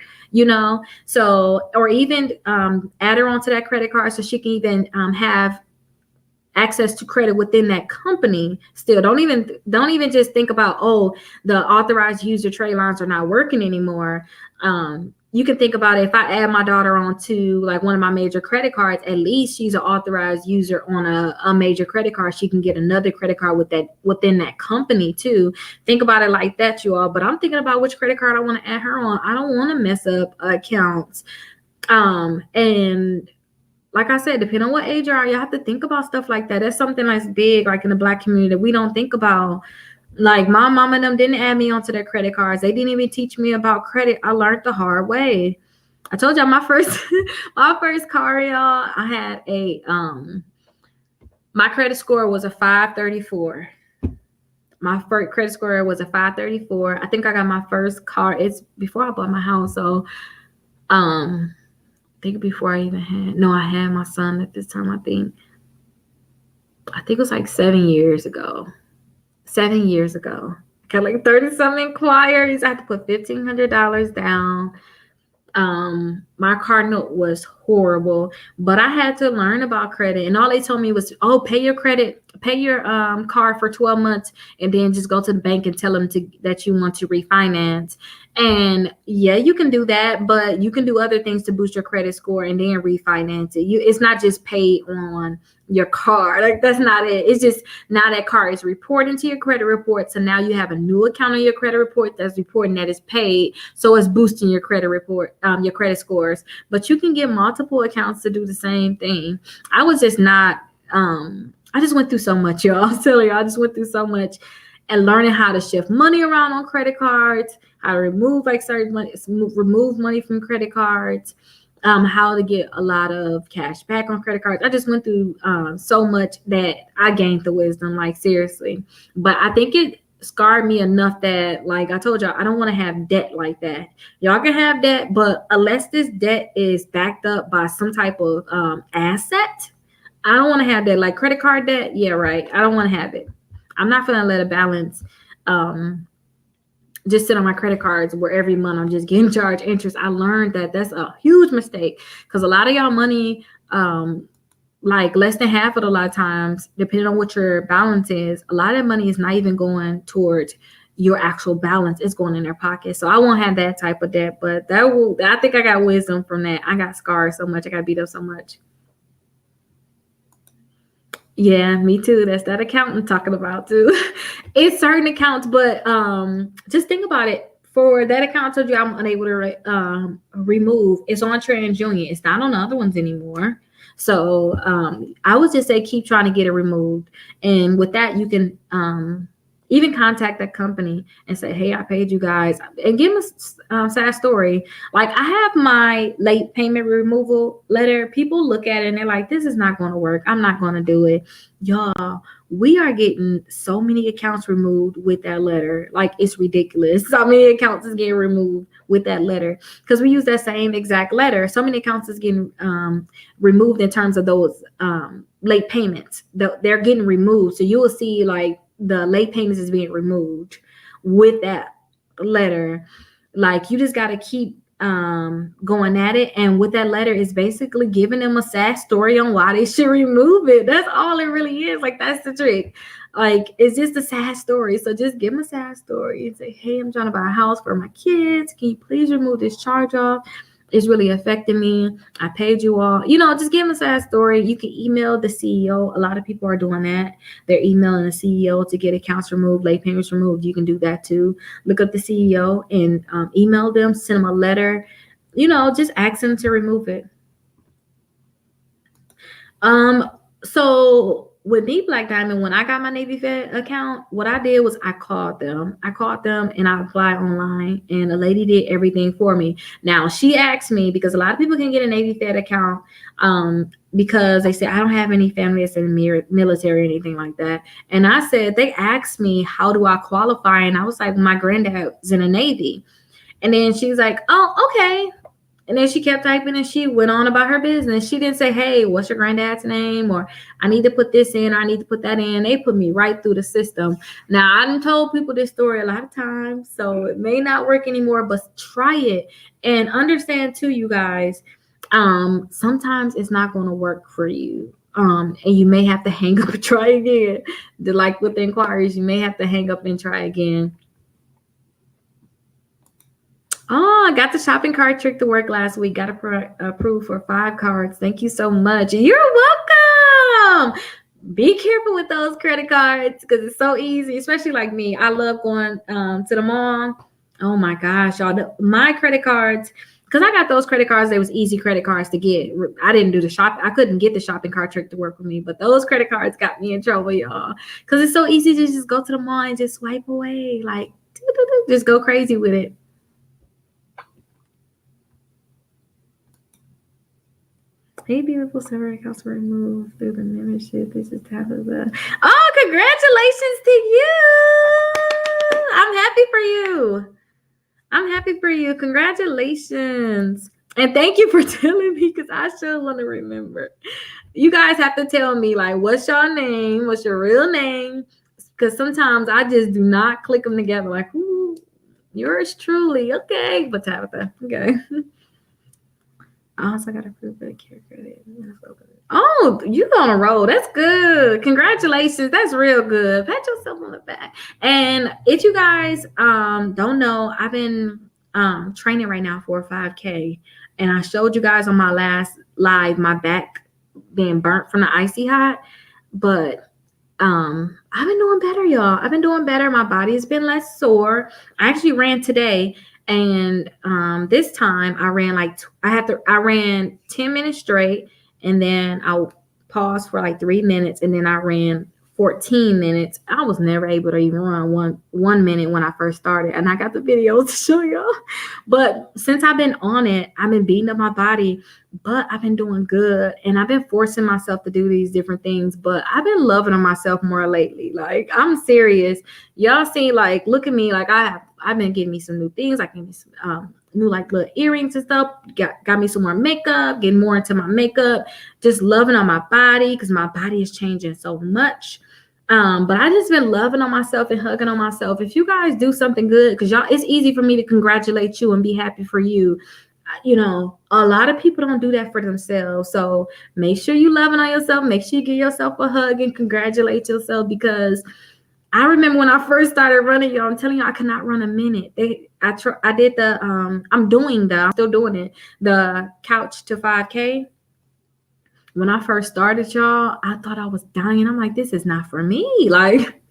S1: So, or even add her onto that credit card so she can even have access to credit within that company. Still, don't even just think about, oh, the authorized user trade lines are not working anymore. You can think about it, if I add my daughter onto like one of my major credit cards, at least she's an authorized user on a major credit card. She can get another credit card within that company too. Think about it like that, you all. But I'm thinking about which credit card I want to add her on. I don't want to mess up accounts. And like I said, depending on what age you are, you have to think about stuff like that. That's something that's big, like in the Black community, that we don't think about. Like my mom and them didn't add me onto their credit cards. They didn't even teach me about credit. I learned the hard way. I told y'all my first car, y'all. I had my credit score was a 534. My first credit score was a 534. I think I got my first car. It's before I bought my house, so I think before I even I had my son at this time. I think it was like 7 years ago. 7 years ago. I got like 30-something inquiries. I had to put $1,500 down. My car note was horrible, but I had to learn about credit, and all they told me was, oh, pay your car for 12 months, and then just go to the bank and tell them that you want to refinance. And yeah, you can do that, but you can do other things to boost your credit score and then refinance it. It's not just pay on your car. Like, that's not it. It's just now that car is reporting to your credit report. So now you have a new account on your credit report that's reporting that it's paid. So it's boosting your credit report, your credit scores. But you can get multiple accounts to do the same thing. I was just not, I just went through so much, y'all. I'll tell you, I just went through so much, and learning how to shift money around on credit cards, how to remove remove money from credit cards, how to get a lot of cash back on credit cards. I just went through so much that I gained the wisdom, like seriously. But I think it scarred me enough that, like I told y'all, I don't want to have debt like that. Y'all can have debt, but unless this debt is backed up by some type of asset, I don't want to have that. Like credit card debt, yeah, right. I don't want to have it. I'm not going to let a balance just sit on my credit cards where every month I'm just getting charged interest. I learned that that's a huge mistake, because a lot of y'all money, like less than half of it, a lot of times, depending on what your balance is, a lot of money is not even going towards your actual balance. It's going in their pocket. So I won't have that type of debt, but I think I got wisdom from that. I got scarred so much. I got beat up so much. Yeah, me too. That's that accountant talking about too. It's certain accounts, but just think about it. For that account I told you I'm unable to remove, it's on TransUnion. It's not on the other ones anymore. So I would just say keep trying to get it removed. And with that, you can even contact that company and say, hey, I paid you guys, and give them a sad story. Like, I have my late payment removal letter. People look at it and they're like, this is not going to work. I'm not going to do it. Y'all, we are getting so many accounts removed with that letter. Like, it's ridiculous. So many accounts is getting removed with that letter because we use that same exact letter. So many accounts is getting removed in terms of those late payments. They're getting removed. So you will see like the late payments is being removed with that letter. Like, you just got to keep going at it. And with that letter is basically giving them a sad story on why they should remove it. That's all it really is. Like, that's the trick. Like, it's just a sad story. So just give them a sad story and say, hey, I'm trying to buy a house for my kids. Can you please remove this charge off? It's really affecting me. I paid you all. Just give them a sad story. You can email the CEO. A lot of people are doing that. They're emailing the CEO to get accounts removed, late payments removed. You can do that too. Look up the CEO and email them, send them a letter. Just ask them to remove it. So with me, Black Diamond, when I got my Navy Fed account, what I did was I called them and I applied online, and a lady did everything for me. Now, she asked me, because a lot of people can get a Navy Fed account because they say, I don't have any family that's in the military or anything like that. And I said, they asked me, how do I qualify? And I was like, my granddad's in the Navy. And then she was like, oh, okay. And then she kept typing and she went on about her business. She didn't say, hey, what's your granddad's name? Or I need to put this in, or I need to put that in. They put me right through the system. Now, I done told people this story a lot of times, so it may not work anymore, but try it. And understand too, you guys, sometimes it's not going to work for you. And you may have to hang up and try again. Like with the inquiries, you may have to hang up and try again. Oh, I got the shopping cart trick to work last week. Got approved for 5 cards. Thank you so much. You're welcome. Be careful with those credit cards because it's so easy, especially like me. I love going to the mall. Oh my gosh, y'all. My credit cards, because I got those credit cards, they was easy credit cards to get. I didn't do the shop. I couldn't get the shopping cart trick to work for me, but those credit cards got me in trouble, y'all. Because it's so easy to just go to the mall and just swipe away. Like, just go crazy with it. Hey, beautiful, several accounts were removed through the membership. This is half of the. Oh, congratulations to you! I'm happy for you. I'm happy for you. Congratulations. And thank you for telling me, because I sure want to remember. You guys have to tell me, like, what's your name? What's your real name? Because sometimes I just do not click them together. Like, ooh, yours truly. Okay. But Tabitha, okay. I also got approved for the care credit. Oh, you on a roll. That's good. Congratulations. That's real good. Pat yourself on the back. And if you guys don't know, I've been training right now for a 5K. And I showed you guys on my last live my back being burnt from the icy hot. But I've been doing better, y'all. I've been doing better. My body has been less sore. I actually ran today. And this time I ran I ran 10 minutes straight, and then I paused for like 3 minutes, and then I ran 14 minutes. I was never able to even run one minute when I first started, and I got the videos to show y'all. But since I've been on it, I've been beating up my body, but I've been doing good, and I've been forcing myself to do these different things. But I've been loving on myself more lately. Like, I'm serious. Y'all see, like, look at me. Like, I've been getting me some new things. I can get some new like little earrings and stuff. Got me some more makeup, getting more into my makeup, just loving on my body because my body is changing so much. But I just been loving on myself and hugging on myself. If you guys do something good, because y'all, it's easy for me to congratulate you and be happy for you. A lot of people don't do that for themselves. So make sure you loving on yourself. Make sure you give yourself a hug and congratulate yourself, because I remember when I first started running, y'all, I'm telling you, I could not run a minute. I'm still doing it, the couch to 5K. When I first started, y'all, I thought I was dying. I'm like, this is not for me. Like,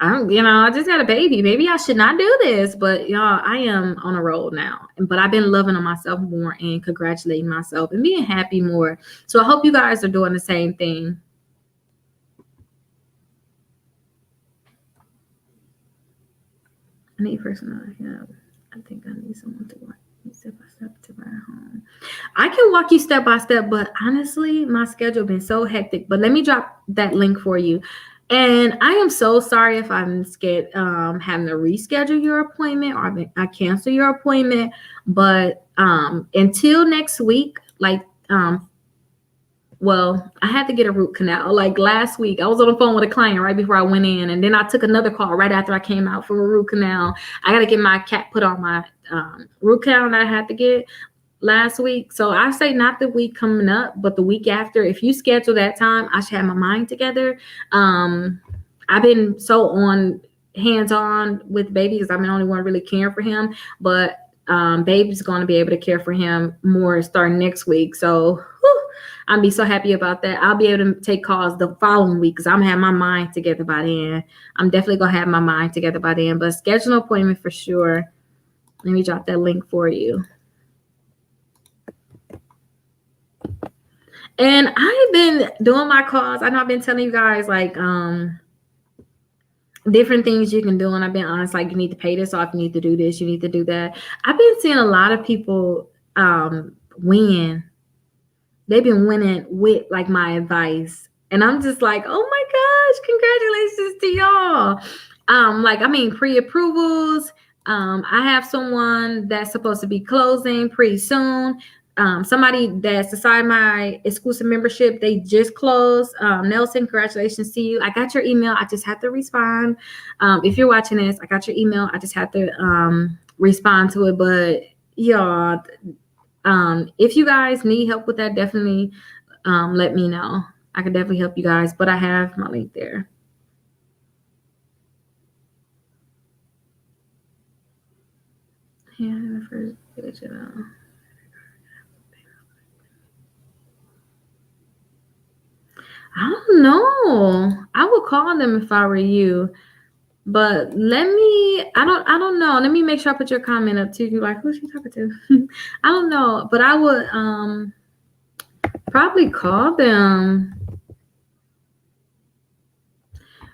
S1: I just had a baby. Maybe I should not do this, but y'all, I am on a roll now. But I've been loving on myself more and congratulating myself and being happy more. So I hope you guys are doing the same thing. I need personal help. I think I need someone to walk me step by step to my home. I can walk you step by step, but honestly, my schedule been so hectic. But let me drop that link for you. And I am so sorry if I'm scared having to reschedule your appointment or I cancel your appointment. But until next week, like well, I had to get a root canal. Like last week, I was on the phone with a client right before I went in, and then I took another call right after I came out for a root canal. I got to get my cat put on my root canal that I had to get last week. So I say not the week coming up, but the week after. If you schedule that time, I should have my mind together. I've been so hands-on with baby because I'm the only one really caring for him, but baby's going to be able to care for him more starting next week. So I'll be so happy about that. I'll be able to take calls the following week because I'm gonna have my mind together by then. I'm definitely gonna have my mind together by then. But schedule an appointment for sure. Let me drop that link for you. And I've been doing my calls. I know I've been telling you guys like different things you can do, and I've been honest, like you need to pay this off, you need to do this, you need to do that. I've been seeing a lot of people win. They've been winning with like my advice. And I'm just like, oh my gosh, congratulations to y'all. Like, I mean, pre-approvals. I have someone that's supposed to be closing pretty soon. Somebody that's assigned my exclusive membership, they just closed. Nelson, congratulations to you. I got your email. I just have to respond. If you're watching this, I got your email. I just have to respond to it. But y'all, if you guys need help with that, definitely let me know. I can definitely help you guys, but I have my link there. Yeah, the first I don't know. I would call them if I were you. But I don't know. Let me make sure I put your comment up too. You're like, who's she talking to? I don't know. But I would probably call them.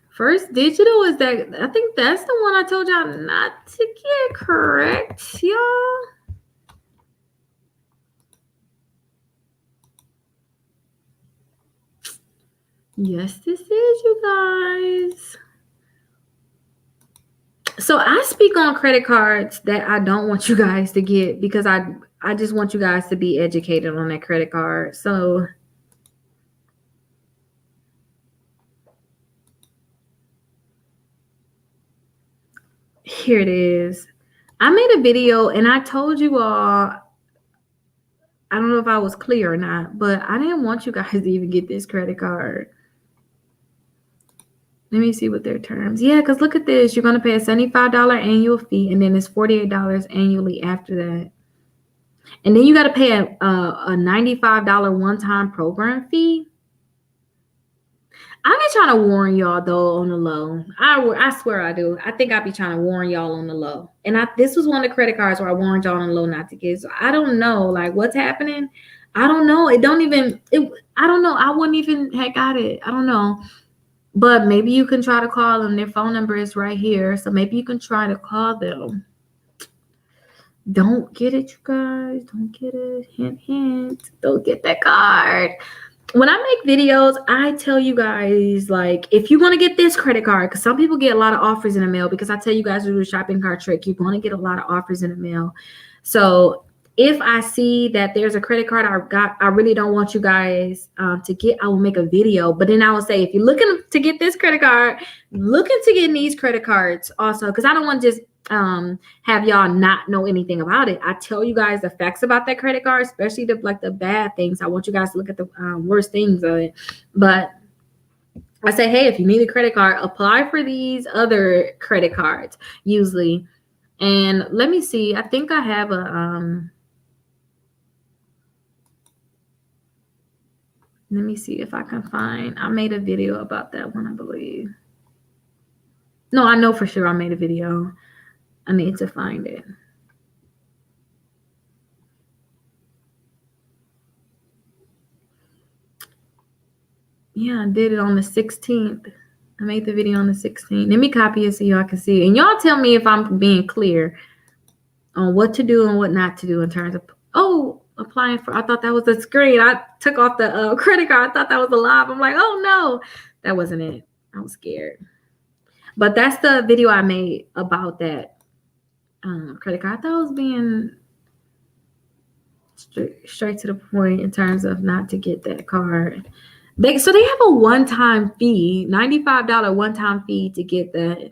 S1: First Digital is that, I think that's the one I told y'all not to get, correct, y'all? Yes, this is, you guys. So I speak on credit cards that I don't want you guys to get because I just want you guys to be educated on that credit card. So here it is. I made a video and I told you all, I don't know if I was clear or not, but I didn't want you guys to even get this credit card. Let me see what their terms. Yeah, because look at this. You're going to pay a $75 annual fee, and then it's $48 annually after that. And then you got to pay a $95 one-time program fee. I be trying to warn y'all though on the low. I swear I do. I think I be trying to warn y'all on the low. And this was one of the credit cards where I warned y'all on the low not to get. So I don't know like what's happening. I don't know. I don't know. I wouldn't even have got it. I don't know. But maybe you can try to call them. Their phone number is right here. So maybe you can try to call them. Don't get it, you guys. Don't get it. Hint, hint. Don't get that card. When I make videos, I tell you guys, like, if you want to get this credit card, because some people get a lot of offers in the mail, because I tell you guys to do a shopping cart trick, you're going to get a lot of offers in the mail. So if I see that there's a credit card I really don't want you guys to get, I will make a video. But then I will say, if you're looking to get this credit card, look into getting these credit cards also, because I don't want to just have y'all not know anything about it. I tell you guys the facts about that credit card, especially the bad things. I want you guys to look at the worst things of it. But I say, hey, if you need a credit card, apply for these other credit cards usually. And let me see. I think I have a let me see if I can find. I made a video about that one, I believe. No, I know for sure I made a video. I need to find it. Yeah, I did it on the 16th. I made the video on the 16th. Let me copy it so y'all can see it. And y'all tell me if I'm being clear on what to do and what not to do in terms of, applying for, I thought that was a screen. I took off the credit card. I thought that was a live. I'm like, oh no, that wasn't it. I was scared. But that's the video I made about that credit card. I thought I was being straight to the point in terms of not to get that card. So they have a one-time fee, $95 one-time fee to get that.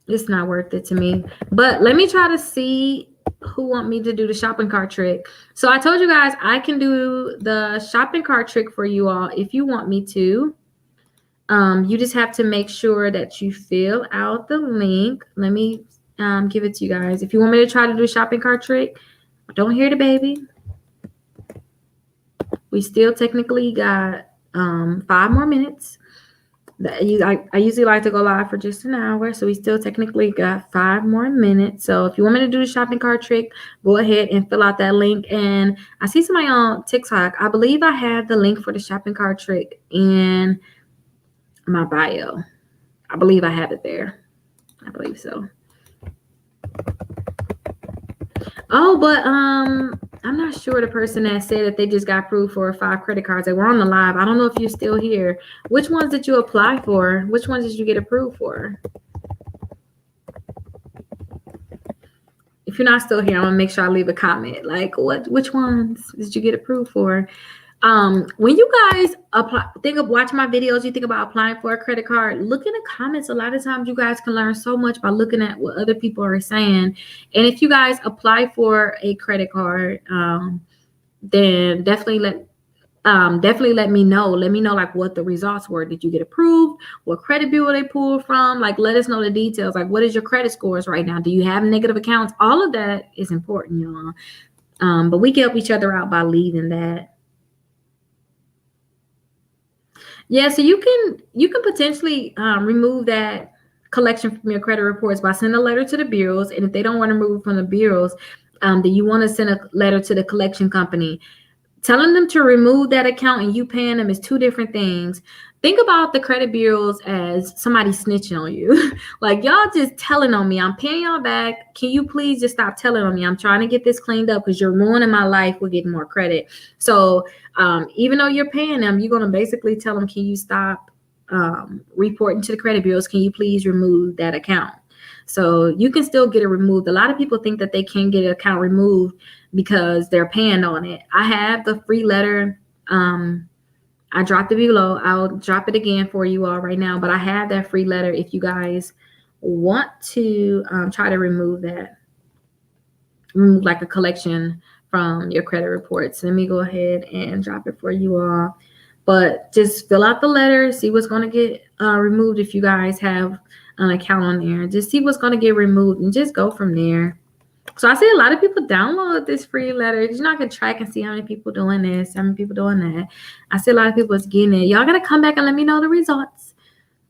S1: It's not worth it to me. But let me try to see who want me to do the shopping cart trick. So I told you guys I can do the shopping cart trick for you all if you want me to. You just have to make sure that you fill out the link. Let me give it to you guys. If you want me to try to do a shopping cart trick, don't hear the baby. We still technically got 5 more minutes. I usually like to go live for just an hour, so we still technically got 5 more minutes. So if you want me to do the shopping cart trick, go ahead and fill out that link. And I see somebody on TikTok. I believe I have the link for the shopping cart trick in my bio. I believe I have it there. I believe so. Oh, but I'm not sure the person that said that they just got approved for 5 credit cards. They were on the live. I don't know if you're still here. Which ones did you apply for? Which ones did you get approved for? If you're not still here, I'm gonna make sure I leave a comment. Like, which ones did you get approved for? When you guys watch my videos, you think about applying for a credit card, look in the comments. A lot of times you guys can learn so much by looking at what other people are saying. And if you guys apply for a credit card, then definitely let me know. Let me know like what the results were. Did you get approved? What credit bureau they pulled from? Like, let us know the details. Like, what is your credit scores right now? Do you have negative accounts? All of that is important, y'all. But we can help each other out by leading that. Yeah, so you can potentially remove that collection from your credit reports by sending a letter to the bureaus. And if they don't want to remove it from the bureaus, then you want to send a letter to the collection company. Telling them to remove that account and you paying them is 2 different things. Think about the credit bureaus as somebody snitching on you. Like, y'all just telling on me. I'm paying y'all back. Can you please just stop telling on me? I'm trying to get this cleaned up because you're ruining my life with getting more credit. So even though you're paying them, you're going to basically tell them, can you stop reporting to the credit bureaus? Can you please remove that account? So you can still get it removed. A lot of people think that they can get an account removed because they're paying on it. I have the free letter. I dropped it below. I'll drop it again for you all right now. But I have that free letter if you guys want to try to remove like a collection from your credit reports. Let me go ahead and drop it for you all. But just fill out the letter, see what's going to get removed if you guys have an account on there. Just see what's going to get removed and just go from there. So I see a lot of people download this free letter. You're not going to track and see how many people doing this, how many people doing that. I see a lot of people is getting it. Y'all got to come back and let me know the results.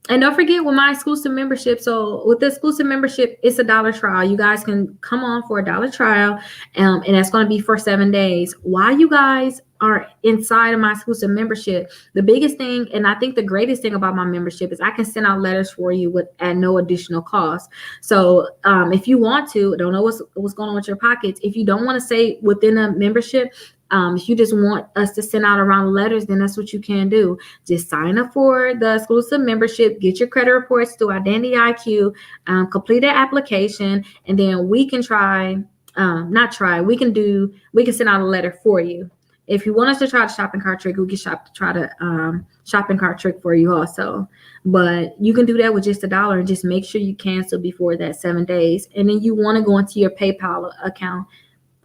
S1: And don't forget with my exclusive membership. So with the exclusive membership, it's a $1 trial. You guys can come on for a $1 trial. And that's going to be for 7 days. While you guys are inside of my exclusive membership, the biggest thing, and I think the greatest thing about my membership is I can send out letters for you at no additional cost. So if you want to, don't know what's going on with your pockets. If you don't want to stay within a membership, if you just want us to send out around letters, then that's what you can do. Just sign up for the exclusive membership, get your credit reports through Identity IQ, complete an application, and then we can we can send out a letter for you. If you want us to try the shopping cart trick, we can try the shopping cart trick for you also. But you can do that with just $1 and just make sure you cancel before that 7 days. And then you want to go into your PayPal account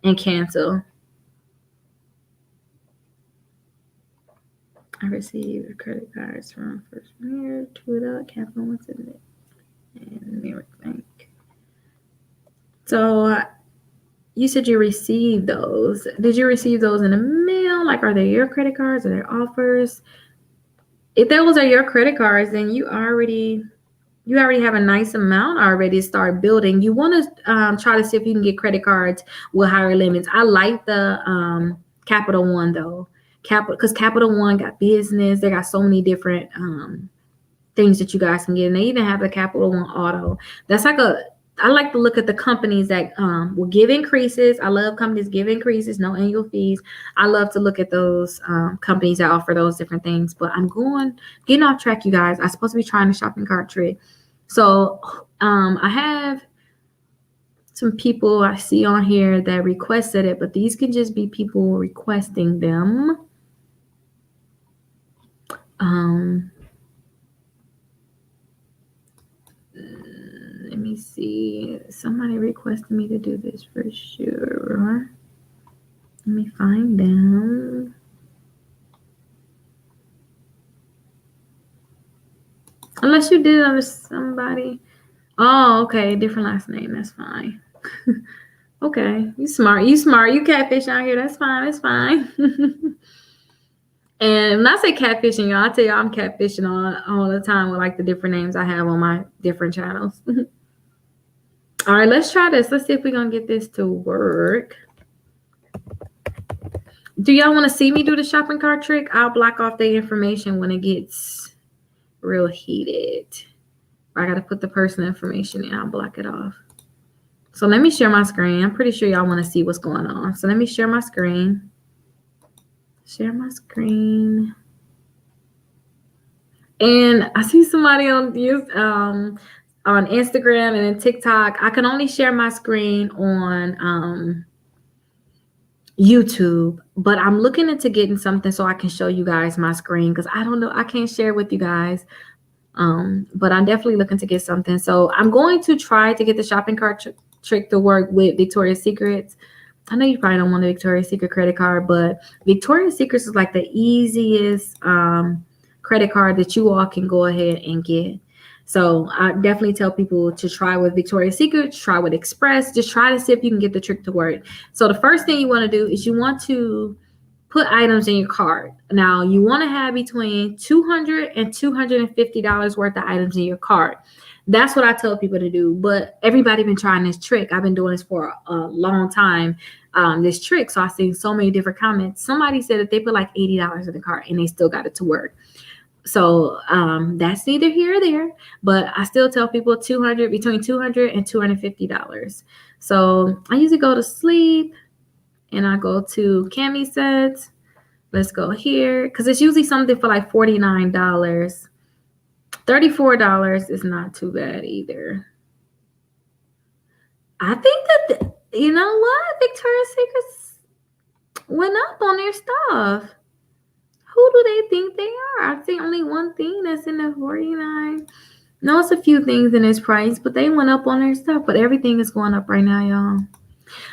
S1: and cancel. I received credit cards from First Premier, Twitter, Capital One, and Merrick Bank. So you said you received those. Did you receive those in the mail? Like, are they your credit cards? Are they offers? If those are your credit cards, then you already have a nice amount already to start building. You want to try to see if you can get credit cards with higher limits. I like the Capital One though. Because Capital One got business. They got so many different things that you guys can get. And they even have the Capital One Auto. That's like I like to look at the companies that will give increases. I love companies give increases, no annual fees. I love to look at those companies that offer those different things. But I'm getting off track, you guys. I'm supposed to be trying the shopping cart trick. So I have some people I see on here that requested it, but these can just be people requesting them. Let me see. Somebody requested me to do this for sure. Let me find them. Unless you did it under somebody. Oh, okay. Different last name. That's fine. Okay. You smart. You catfish out here. That's fine. That's fine. And when I say catfishing, y'all, I tell you I'm catfishing all the time with like the different names I have on my different channels. All right, let's try this. Let's see if we're going to get this to work. Do y'all want to see me do the shopping cart trick? I'll block off the information when it gets real heated. I got to put the personal information in. I'll block it off. So let me share my screen. I'm pretty sure y'all want to see what's going on. So let me share my screen. Share my screen. And I see somebody on Instagram and TikTok. I can only share my screen on YouTube, but I'm looking into getting something so I can show you guys my screen because I don't know. I can't share with you guys. But I'm definitely looking to get something. So I'm going to try to get the shopping cart trick to work with Victoria's Secrets. I know you probably don't want a Victoria's Secret credit card, but Victoria's Secrets is like the easiest credit card that you all can go ahead and get. So I definitely tell people to try with Victoria's Secret, try with Express, just try to see if you can get the trick to work. So the first thing you want to do is you want to put items in your cart. Now you want to have between $200 and $250 worth of items in your cart. That's what I tell people to do. But everybody been trying this trick. I've been doing this for a long time, this trick. So I've seen so many different comments. Somebody said that they put like $80 in the cart and they still got it to work. So that's neither here or there, but I still tell people between $200 and $250. So I usually go to sleep and I go to Cami sets. Let's go here because it's usually something for like $49. $34 is not too bad either. I think that, you know what? Victoria's Secrets went up on their stuff. Who do they think they are? I see only one thing that's in the 49. No, it's a few things in this price, but they went up on their stuff. But everything is going up right now, y'all.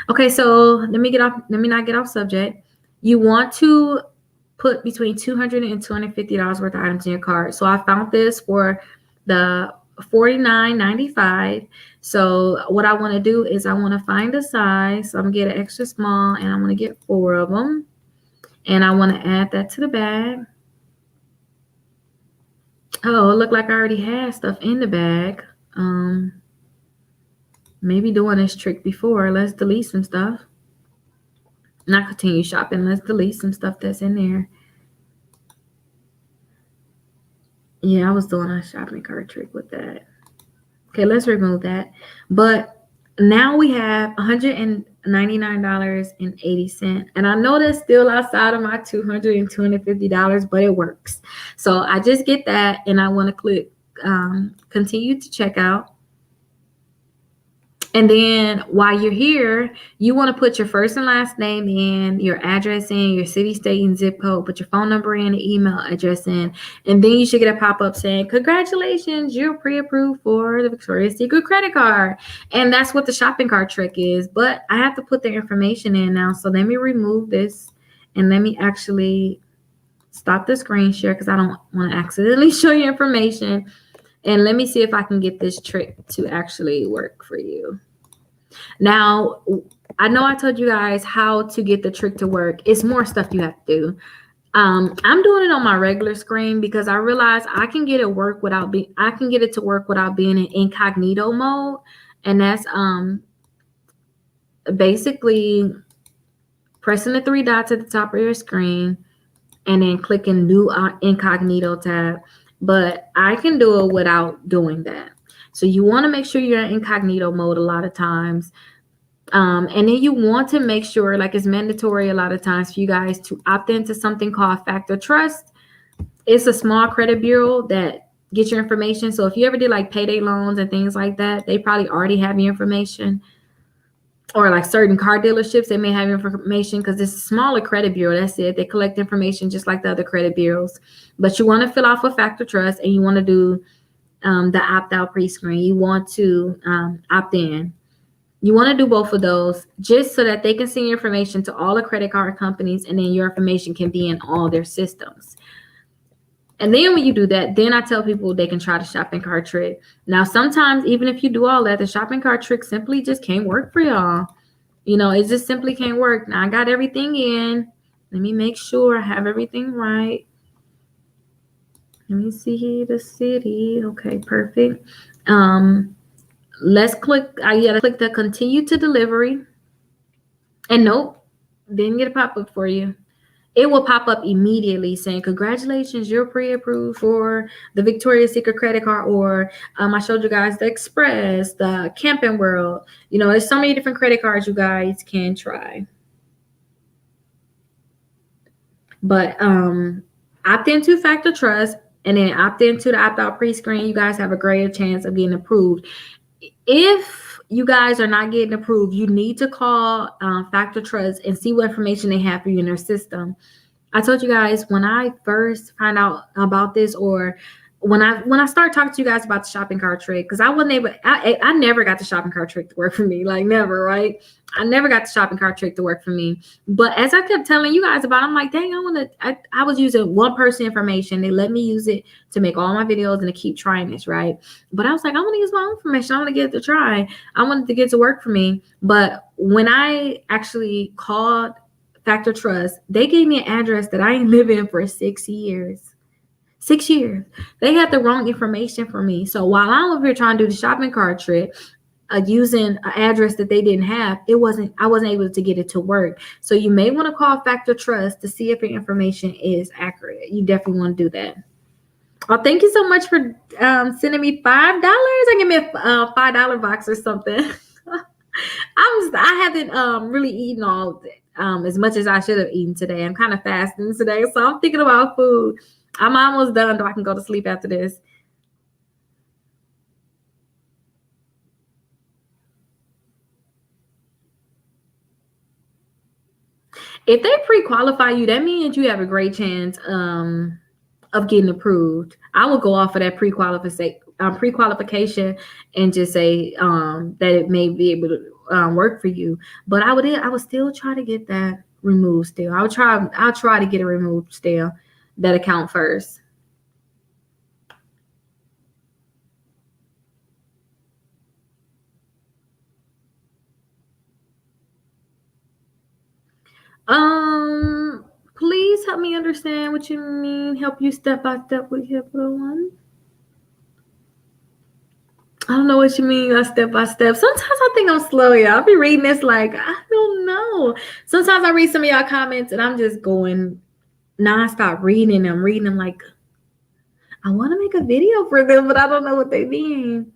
S1: Okay, so let me not get off subject. You want to put between $200 and $250 worth of items in your cart. So I found this for the $49.95. So what I want to do is I want to find a size. So I'm going to get an extra small and I'm going to get 4 of them. And I want to add that to the bag. Oh, it looked like I already had stuff in the bag. Maybe doing this trick before. Let's delete some stuff. Not continue shopping. Let's delete some stuff that's in there. Yeah, I was doing a shopping cart trick with that. Okay, let's remove that. But now we have $199.80. And I know that's still outside of my $200 and $250, but it works. So I just get that and I want to click continue to check out. And then while you're here, you want to put your first and last name in, your address in, your city, state, and zip code, put your phone number in, the email address in, and then you should get a pop-up saying, congratulations, you're pre-approved for the Victoria's Secret credit card. And that's what the shopping cart trick is. But I have to put the information in now. So let me remove this and let me actually stop the screen share because I don't want to accidentally show you information. And let me see if I can get this trick to actually work for you. Now, I know I told you guys how to get the trick to work. It's more stuff you have to do. I'm doing it on my regular screen because I realize I can get it to work without being in incognito mode. And that's basically pressing the three dots at the top of your screen and then clicking new incognito tab. But I can do it without doing that. So you want to make sure you're in incognito mode a lot of times. And then you want to make sure, like, it's mandatory a lot of times for you guys to opt into something called Factor Trust. It's a small credit bureau that gets your information. So if you ever did like payday loans and things like that, they probably already have your information. Or like certain car dealerships, they may have information because it's a smaller credit bureau. That's it. They collect information just like the other credit bureaus. But you want to fill out for Factor Trust, and you want to do the opt-out pre-screen. You want to opt in. You want to do both of those just so that they can send your information to all the credit card companies, and then your information can be in all their systems. And then when you do that, then I tell people they can try the shopping cart trick. Now, sometimes even if you do all that, the shopping cart trick simply just can't work for y'all. You know, it just simply can't work. Now, I got everything in. Let me make sure I have everything right. Let me see the city. Okay, perfect. Let's click. I gotta click the continue to delivery. And nope, didn't get a pop-up for you. It will pop up immediately saying, congratulations, you're pre-approved for the Victoria's Secret credit card, or I showed you guys the Express, the Camping World. You know, there's so many different credit cards you guys can try. But opt into Factor Trust and then opt into the opt-out pre-screen. You guys have a greater chance of getting approved. If you guys are not getting approved, you need to call Factor Trust and see what information they have for you in their system. I told you guys when I first find out about this, or when I started talking to you guys about the shopping cart trick, because I never got the shopping cart trick to work for me, like never, right? I never got the shopping cart trick to work for me. But as I kept telling you guys about it, I'm like, dang, I was using one person information. They let me use it to make all my videos and to keep trying this, right? But I was like, I want to use my own information. I want to get it to try. I wanted to get to work for me. But when I actually called Factor Trust, they gave me an address that I ain't lived in for 6 years. 6 years. They had the wrong information for me. So while I'm over here trying to do the shopping cart trick, using an address that they didn't have, I wasn't able to get it to work. So you may want to call Factor Trust to see if your information is accurate. You definitely want to do that. Well, thank you so much for sending me $5. I give me a $5 box or something. I haven't really eaten all as much as I should have eaten today. I'm kind of fasting today, so I'm thinking about food. I'm almost done, though I can go to sleep after this. If they pre-qualify you, that means you have a great chance of getting approved. I will go off of that pre-qualification and just say that it may be able to work for you. But I would still try to get that removed still. I'll try to get it removed still, that account first. Please help me understand what you mean. Help you step by step with Capital One. I don't know what you mean step by step. Sometimes I think I'm slow, y'all. I'll be reading this like, I don't know. Sometimes I read some of y'all comments and I'm just going nonstop reading them. Reading them like, I want to make a video for them, but I don't know what they mean.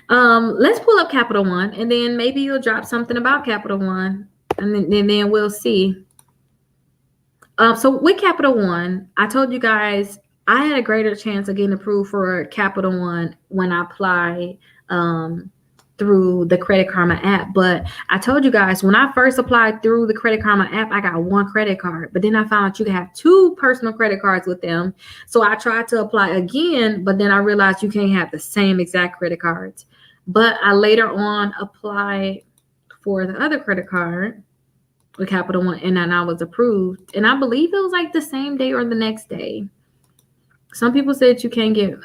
S1: Let's pull up Capital One, and then maybe you'll drop something about Capital One, and then we'll see. So with Capital One, I told you guys I had a greater chance of getting approved for Capital One when I applied through the Credit Karma app. But I told you guys when I first applied through the Credit Karma app, I got one credit card. But then I found out you can have 2 personal credit cards with them. So I tried to apply again, but then I realized you can't have the same exact credit cards. But I later on applied for the other credit card with Capital One, and then I was approved. And I believe it was like the same day or the next day. Some people said you can't get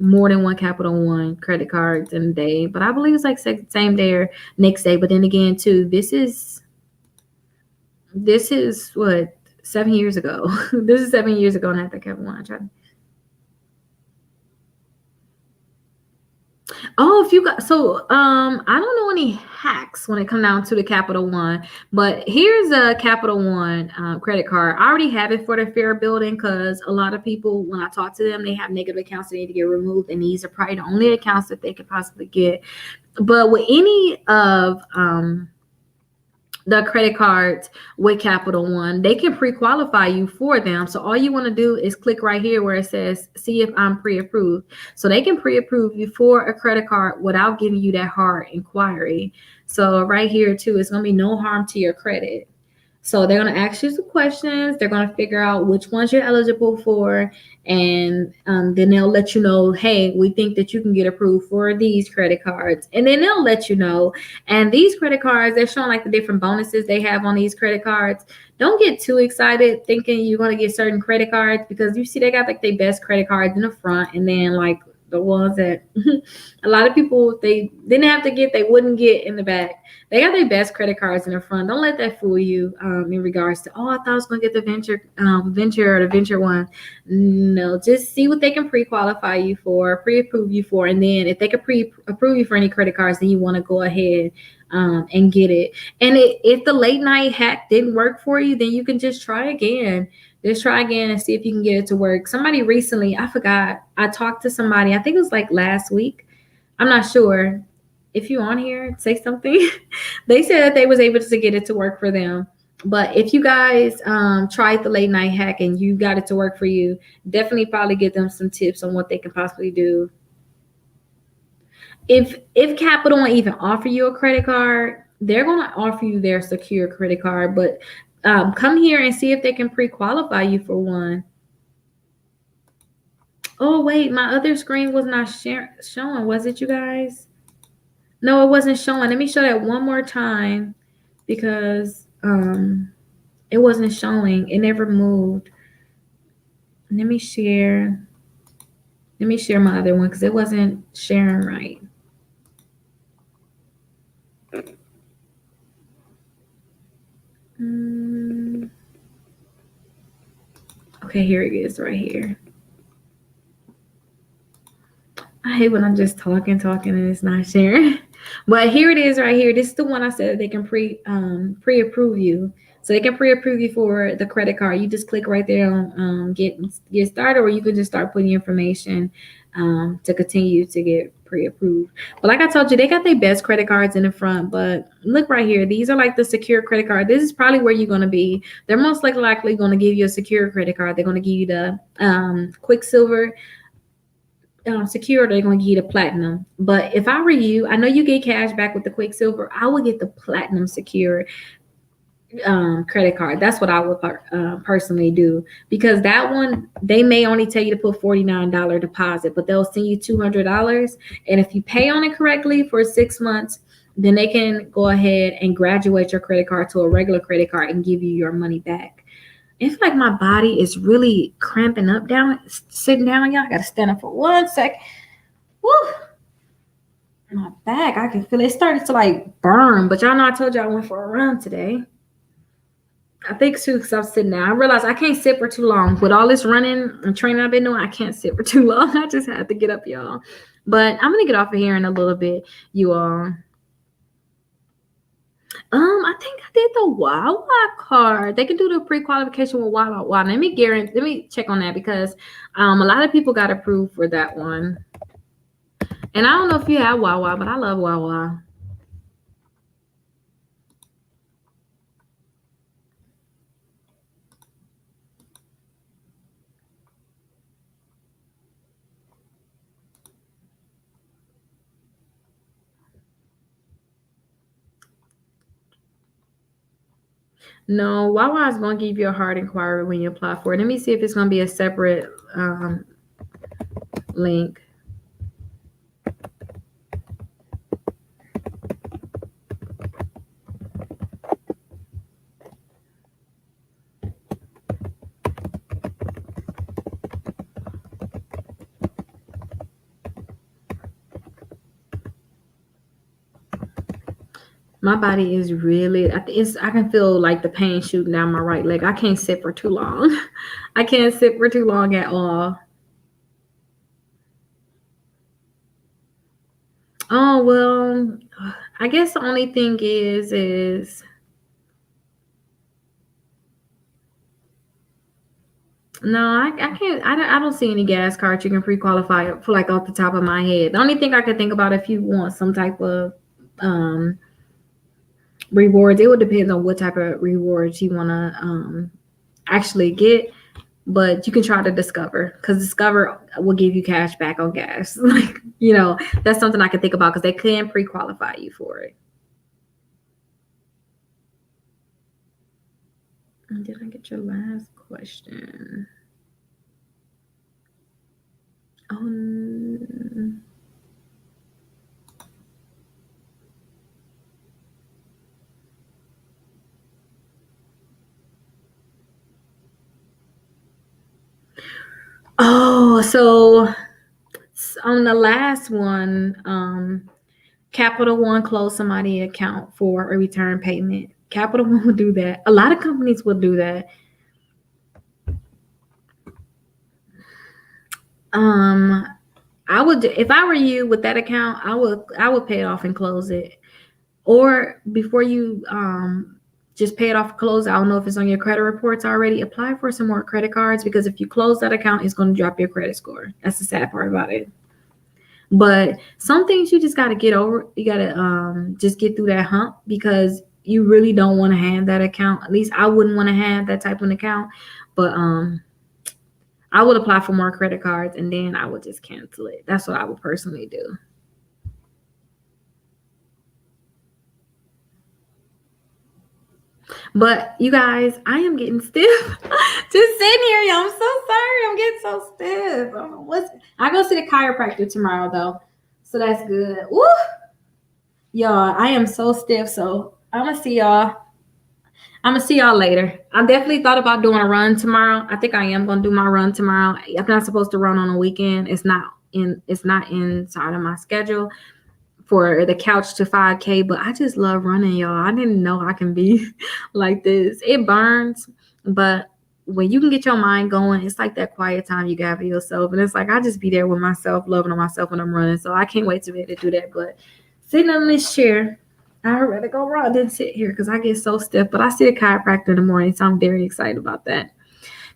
S1: more than one Capital One credit cards in a day, but I believe it's like same day or next day. But then again, too, this is what, 7 years ago. This is 7 years ago, and I had the Capital One. I tried. Oh, if you got I don't know any hacks when it comes down to the Capital One, but here's a Capital One credit card. I already have it for the fair building because a lot of people, when I talk to them, they have negative accounts that need to get removed, and these are probably the only accounts that they could possibly get. But with any of the credit cards with Capital One, they can pre-qualify you for them. So all you want to do is click right here where it says, see if I'm pre-approved. So they can pre-approve you for a credit card without giving you that hard inquiry. So right here too, it's going to be no harm to your credit. So they're going to ask you some questions. They're going to figure out which ones you're eligible for. And then they'll let you know, hey, we think that you can get approved for these credit cards. And then they'll let you know. And these credit cards, they're showing like the different bonuses they have on these credit cards. Don't get too excited thinking you're going to get certain credit cards, because you see they got like their best credit cards in the front, and then like the ones that a lot of people they didn't have to get, they wouldn't get in the back. They got their best credit cards in the front. Don't let that fool you in regards to, oh, I thought I was going to get the venture or the venture one. No, just see what they can pre-qualify you for, pre-approve you for, and then if they can pre-approve you for any credit cards, then you want to go ahead and get it. And if the late night hack didn't work for you, then you can just try again. Just try again and see if you can get it to work. Somebody recently, I forgot, I talked to somebody, I think it was like last week. I'm not sure. If you're on here, say something. They said that they was able to get it to work for them. But if you guys tried the late night hack and you got it to work for you, definitely probably get them some tips on what they can possibly do. If Capital won't even offer you a credit card, they're going to offer you their secure credit card. But come here and see if they can pre-qualify you for one. Oh, wait, my other screen was not showing. Was it, you guys? No, it wasn't showing. Let me show that one more time, because it wasn't showing. It never moved. Let me share my other one because it wasn't sharing right. Okay, here it is right here. I hate when I'm just talking and it's not sharing. But here it is right here. This is the one I said they can pre-approve you. So they can pre-approve you for the credit card. You just click right there on get started, or you can just start putting information to continue to get pre-approved. But like I told you, they got their best credit cards in the front. But look right here. These are like the secure credit card. This is probably where you're going to be. They're most likely going to give you a secure credit card. They're going to give you the Quicksilver secure, they're going to give you the platinum. But if I were you, I know you get cash back with the Quicksilver. I would get the platinum secure credit card. That's what I would personally do, because that one, they may only tell you to put $49 deposit, but they'll send you $200. And if you pay on it correctly for 6 months, then they can go ahead and graduate your credit card to a regular credit card and give you your money back. It's like my body is really cramping up sitting down, y'all. I gotta stand up for 1 sec. Woo! My back, I can feel it. It started to like burn, but y'all know I told you I went for a run today. I think too, because I'm sitting down. I realized I can't sit for too long. With all this running and training I've been doing, I can't sit for too long. I just have to get up, y'all. But I'm gonna get off of here in a little bit, you all. I think I did the Wawa card. They can do the pre-qualification with Wawa. Let me check on that, because a lot of people got approved for that one. And I don't know if you have Wawa, but I love Wawa. No, Wawa is going to give you a hard inquiry when you apply for it. Let me see if it's going to be a separate link. My body is really, I can feel like the pain shooting down my right leg. I can't sit for too long. I can't sit for too long at all. Oh, well, I guess the only thing is no, I can't, I don't see any gas cards you can pre-qualify for, like, off the top of my head. The only thing I could think about, if you want some type of um rewards, it would depend on what type of rewards you want to actually get. But you can try to Discover, because Discover will give you cash back on gas. Like, that's something I can think about, because they can pre-qualify you for it. And did I get your last question? So on the last one, Capital One closed somebody account for a return payment. Capital One will do that. A lot of companies will do that. I would, if I were you with that account, I would pay it off and close it. Or before you just pay it off, close. I don't know if it's on your credit reports already. Apply for some more credit cards, because if you close that account, it's going to drop your credit score. That's the sad part about it. But some things you just got to get over. You got to just get through that hump, because you really don't want to have that account. At least I wouldn't want to have that type of account. But I would apply for more credit cards, and then I would just cancel it. That's what I would personally do. But you guys, I am getting stiff. Just sitting here, y'all. I'm so sorry. I'm getting so stiff. I don't know I go see the chiropractor tomorrow, though, so that's good. Woo! Y'all, I am so stiff. So I'm gonna see y'all. I'm gonna see y'all later. I definitely thought about doing a run tomorrow. I think I am gonna do my run tomorrow. I'm not supposed to run on a weekend. It's not inside of my schedule for the couch to 5K, but I just love running, y'all. I didn't know I can be like this. It burns, but when you can get your mind going, it's like that quiet time you got for yourself. And it's like, I just be there with myself, loving on myself when I'm running. So I can't wait to be able to do that. But sitting on this chair, I'd rather go run than sit here, because I get so stiff. But I see a chiropractor in the morning, so I'm very excited about that,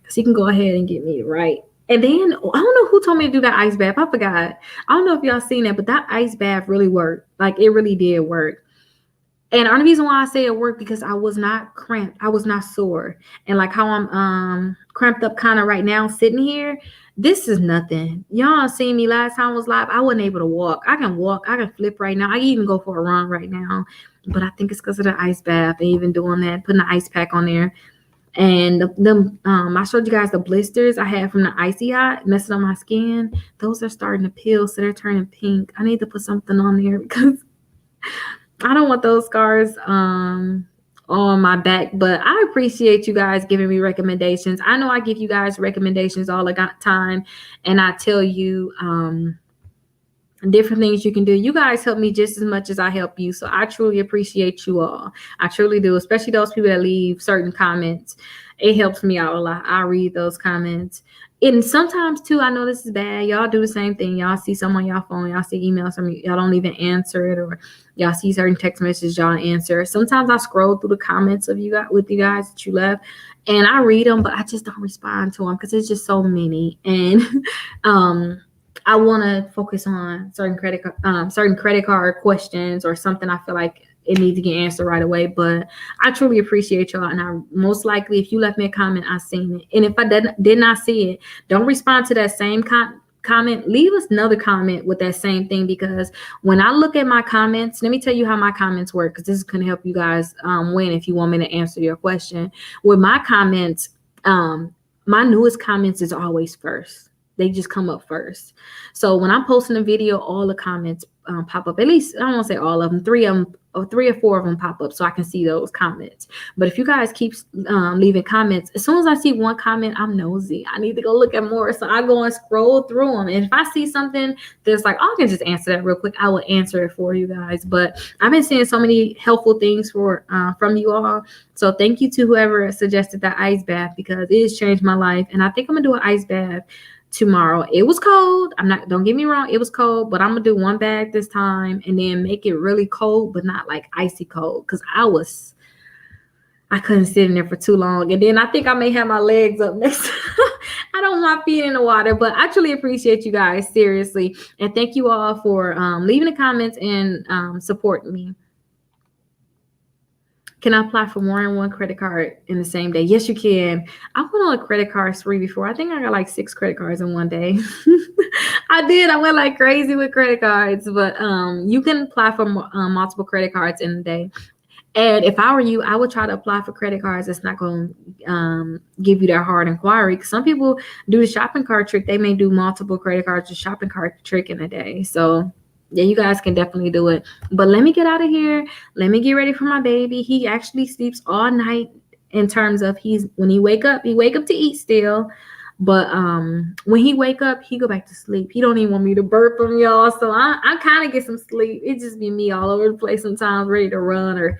S1: because he can go ahead and get me right. And then, I don't know who told me to do that ice bath. I forgot. I don't know if y'all seen that, but that ice bath really worked. Like, it really did work. And the only reason why I say it worked, because I was not cramped. I was not sore. And like how I'm cramped up kind of right now sitting here, this is nothing. Y'all seen me last time I was live. I wasn't able to walk. I can walk. I can flip right now. I can even go for a run right now. But I think it's because of the ice bath and even doing that, putting the ice pack on there. And I showed you guys the blisters I had from the icy hot messing on my skin. Those are starting to peel, so they're turning pink. I need to put something on there, because I don't want those scars on my back. But I appreciate you guys giving me recommendations. I know I give you guys recommendations all the time, and I tell you different things you can do. You guys help me just as much as I help you. So I truly appreciate you all. I truly do, especially those people that leave certain comments. It helps me out a lot. I read those comments. And sometimes too, I know this is bad. Y'all do the same thing. Y'all see someone on y'all phone, y'all see emails from y'all don't even answer it, or y'all see certain text messages y'all answer. Sometimes I scroll through the comments of you guys that you left, and I read them, but I just don't respond to them, because it's just so many. And I want to focus on certain credit card questions, or something I feel like it needs to get answered right away. But I truly appreciate y'all. And I most likely, if you left me a comment, I seen it. And if I did not see it, don't respond to that same comment. Leave us another comment with that same thing, because when I look at my comments, let me tell you how my comments work, because this is going to help you guys win if you want me to answer your question. With my comments, my newest comments is always first. they just come up first. So when I'm posting a video, all the comments pop up. At least I don't want to say all of them, three or four of them pop up, so I can see those comments. But if you guys keep leaving comments, as soon as I see one comment, I'm nosy. I need to go look at more, so I go and scroll through them. And if I see something that's like, oh, I can just answer that real quick, I will answer it for you guys. But I've been seeing so many helpful things from you all. So thank you to whoever suggested that ice bath, because it has changed my life. And I think I'm gonna do an ice bath tomorrow. It was cold. Don't get me wrong, it was cold, but I'm gonna do one bag this time and then make it really cold, but not like icy cold, because I couldn't sit in there for too long. And then I think I may have my legs up next. I don't want my feet in the water, but I truly appreciate you guys, seriously. And thank you all for leaving the comments and supporting me. Can I apply for more than one credit card in the same day? Yes, you can. I went on a credit card spree before. I think I got like 6 credit cards in one day. I did. I went like crazy with credit cards, but you can apply for multiple credit cards in a day. And if I were you, I would try to apply for credit cards that's not going to give you that hard inquiry. Because some people do the shopping cart trick. They may do multiple credit cards, the shopping cart trick in a day. So yeah, you guys can definitely do it. But let me get out of here. Let me get ready for my baby. He actually sleeps all night, in terms of when he wake up to eat still. But when he wake up, he go back to sleep. He don't even want me to burp him, y'all. So I kind of get some sleep. It just be me all over the place sometimes, ready to run or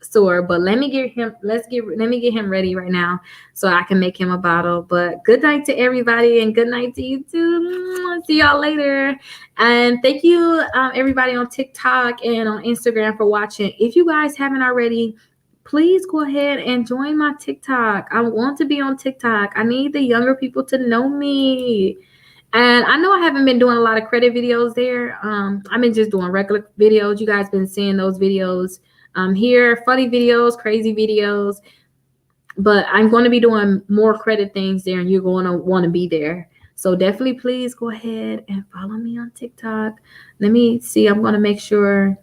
S1: sore. But let me get him ready right now so I can make him a bottle. But good night to everybody, and good night to you too. See y'all later. And thank you everybody on TikTok and on Instagram for watching. If you guys haven't already, please go ahead and join my TikTok. I want to be on TikTok. I need the younger people to know me. And I know I haven't been doing a lot of credit videos there. I've been just doing regular videos. You guys been seeing those videos here, funny videos, crazy videos. But I'm going to be doing more credit things there, and you're going to want to be there. So definitely please go ahead and follow me on TikTok. Let me see. I'm going to make sure.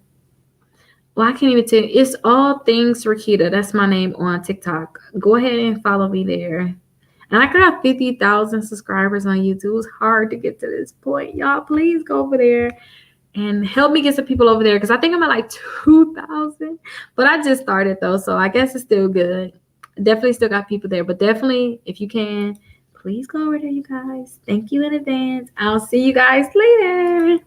S1: Well, I can't even tell you. It's all things Rickita. That's my name on TikTok. Go ahead and follow me there. And I got 50,000 subscribers on YouTube. It's hard to get to this point. Y'all, please go over there and help me get some people over there, because I think I'm at like 2,000. But I just started though, so I guess it's still good. Definitely still got people there. But definitely, if you can, please go over there, you guys. Thank you in advance. I'll see you guys later.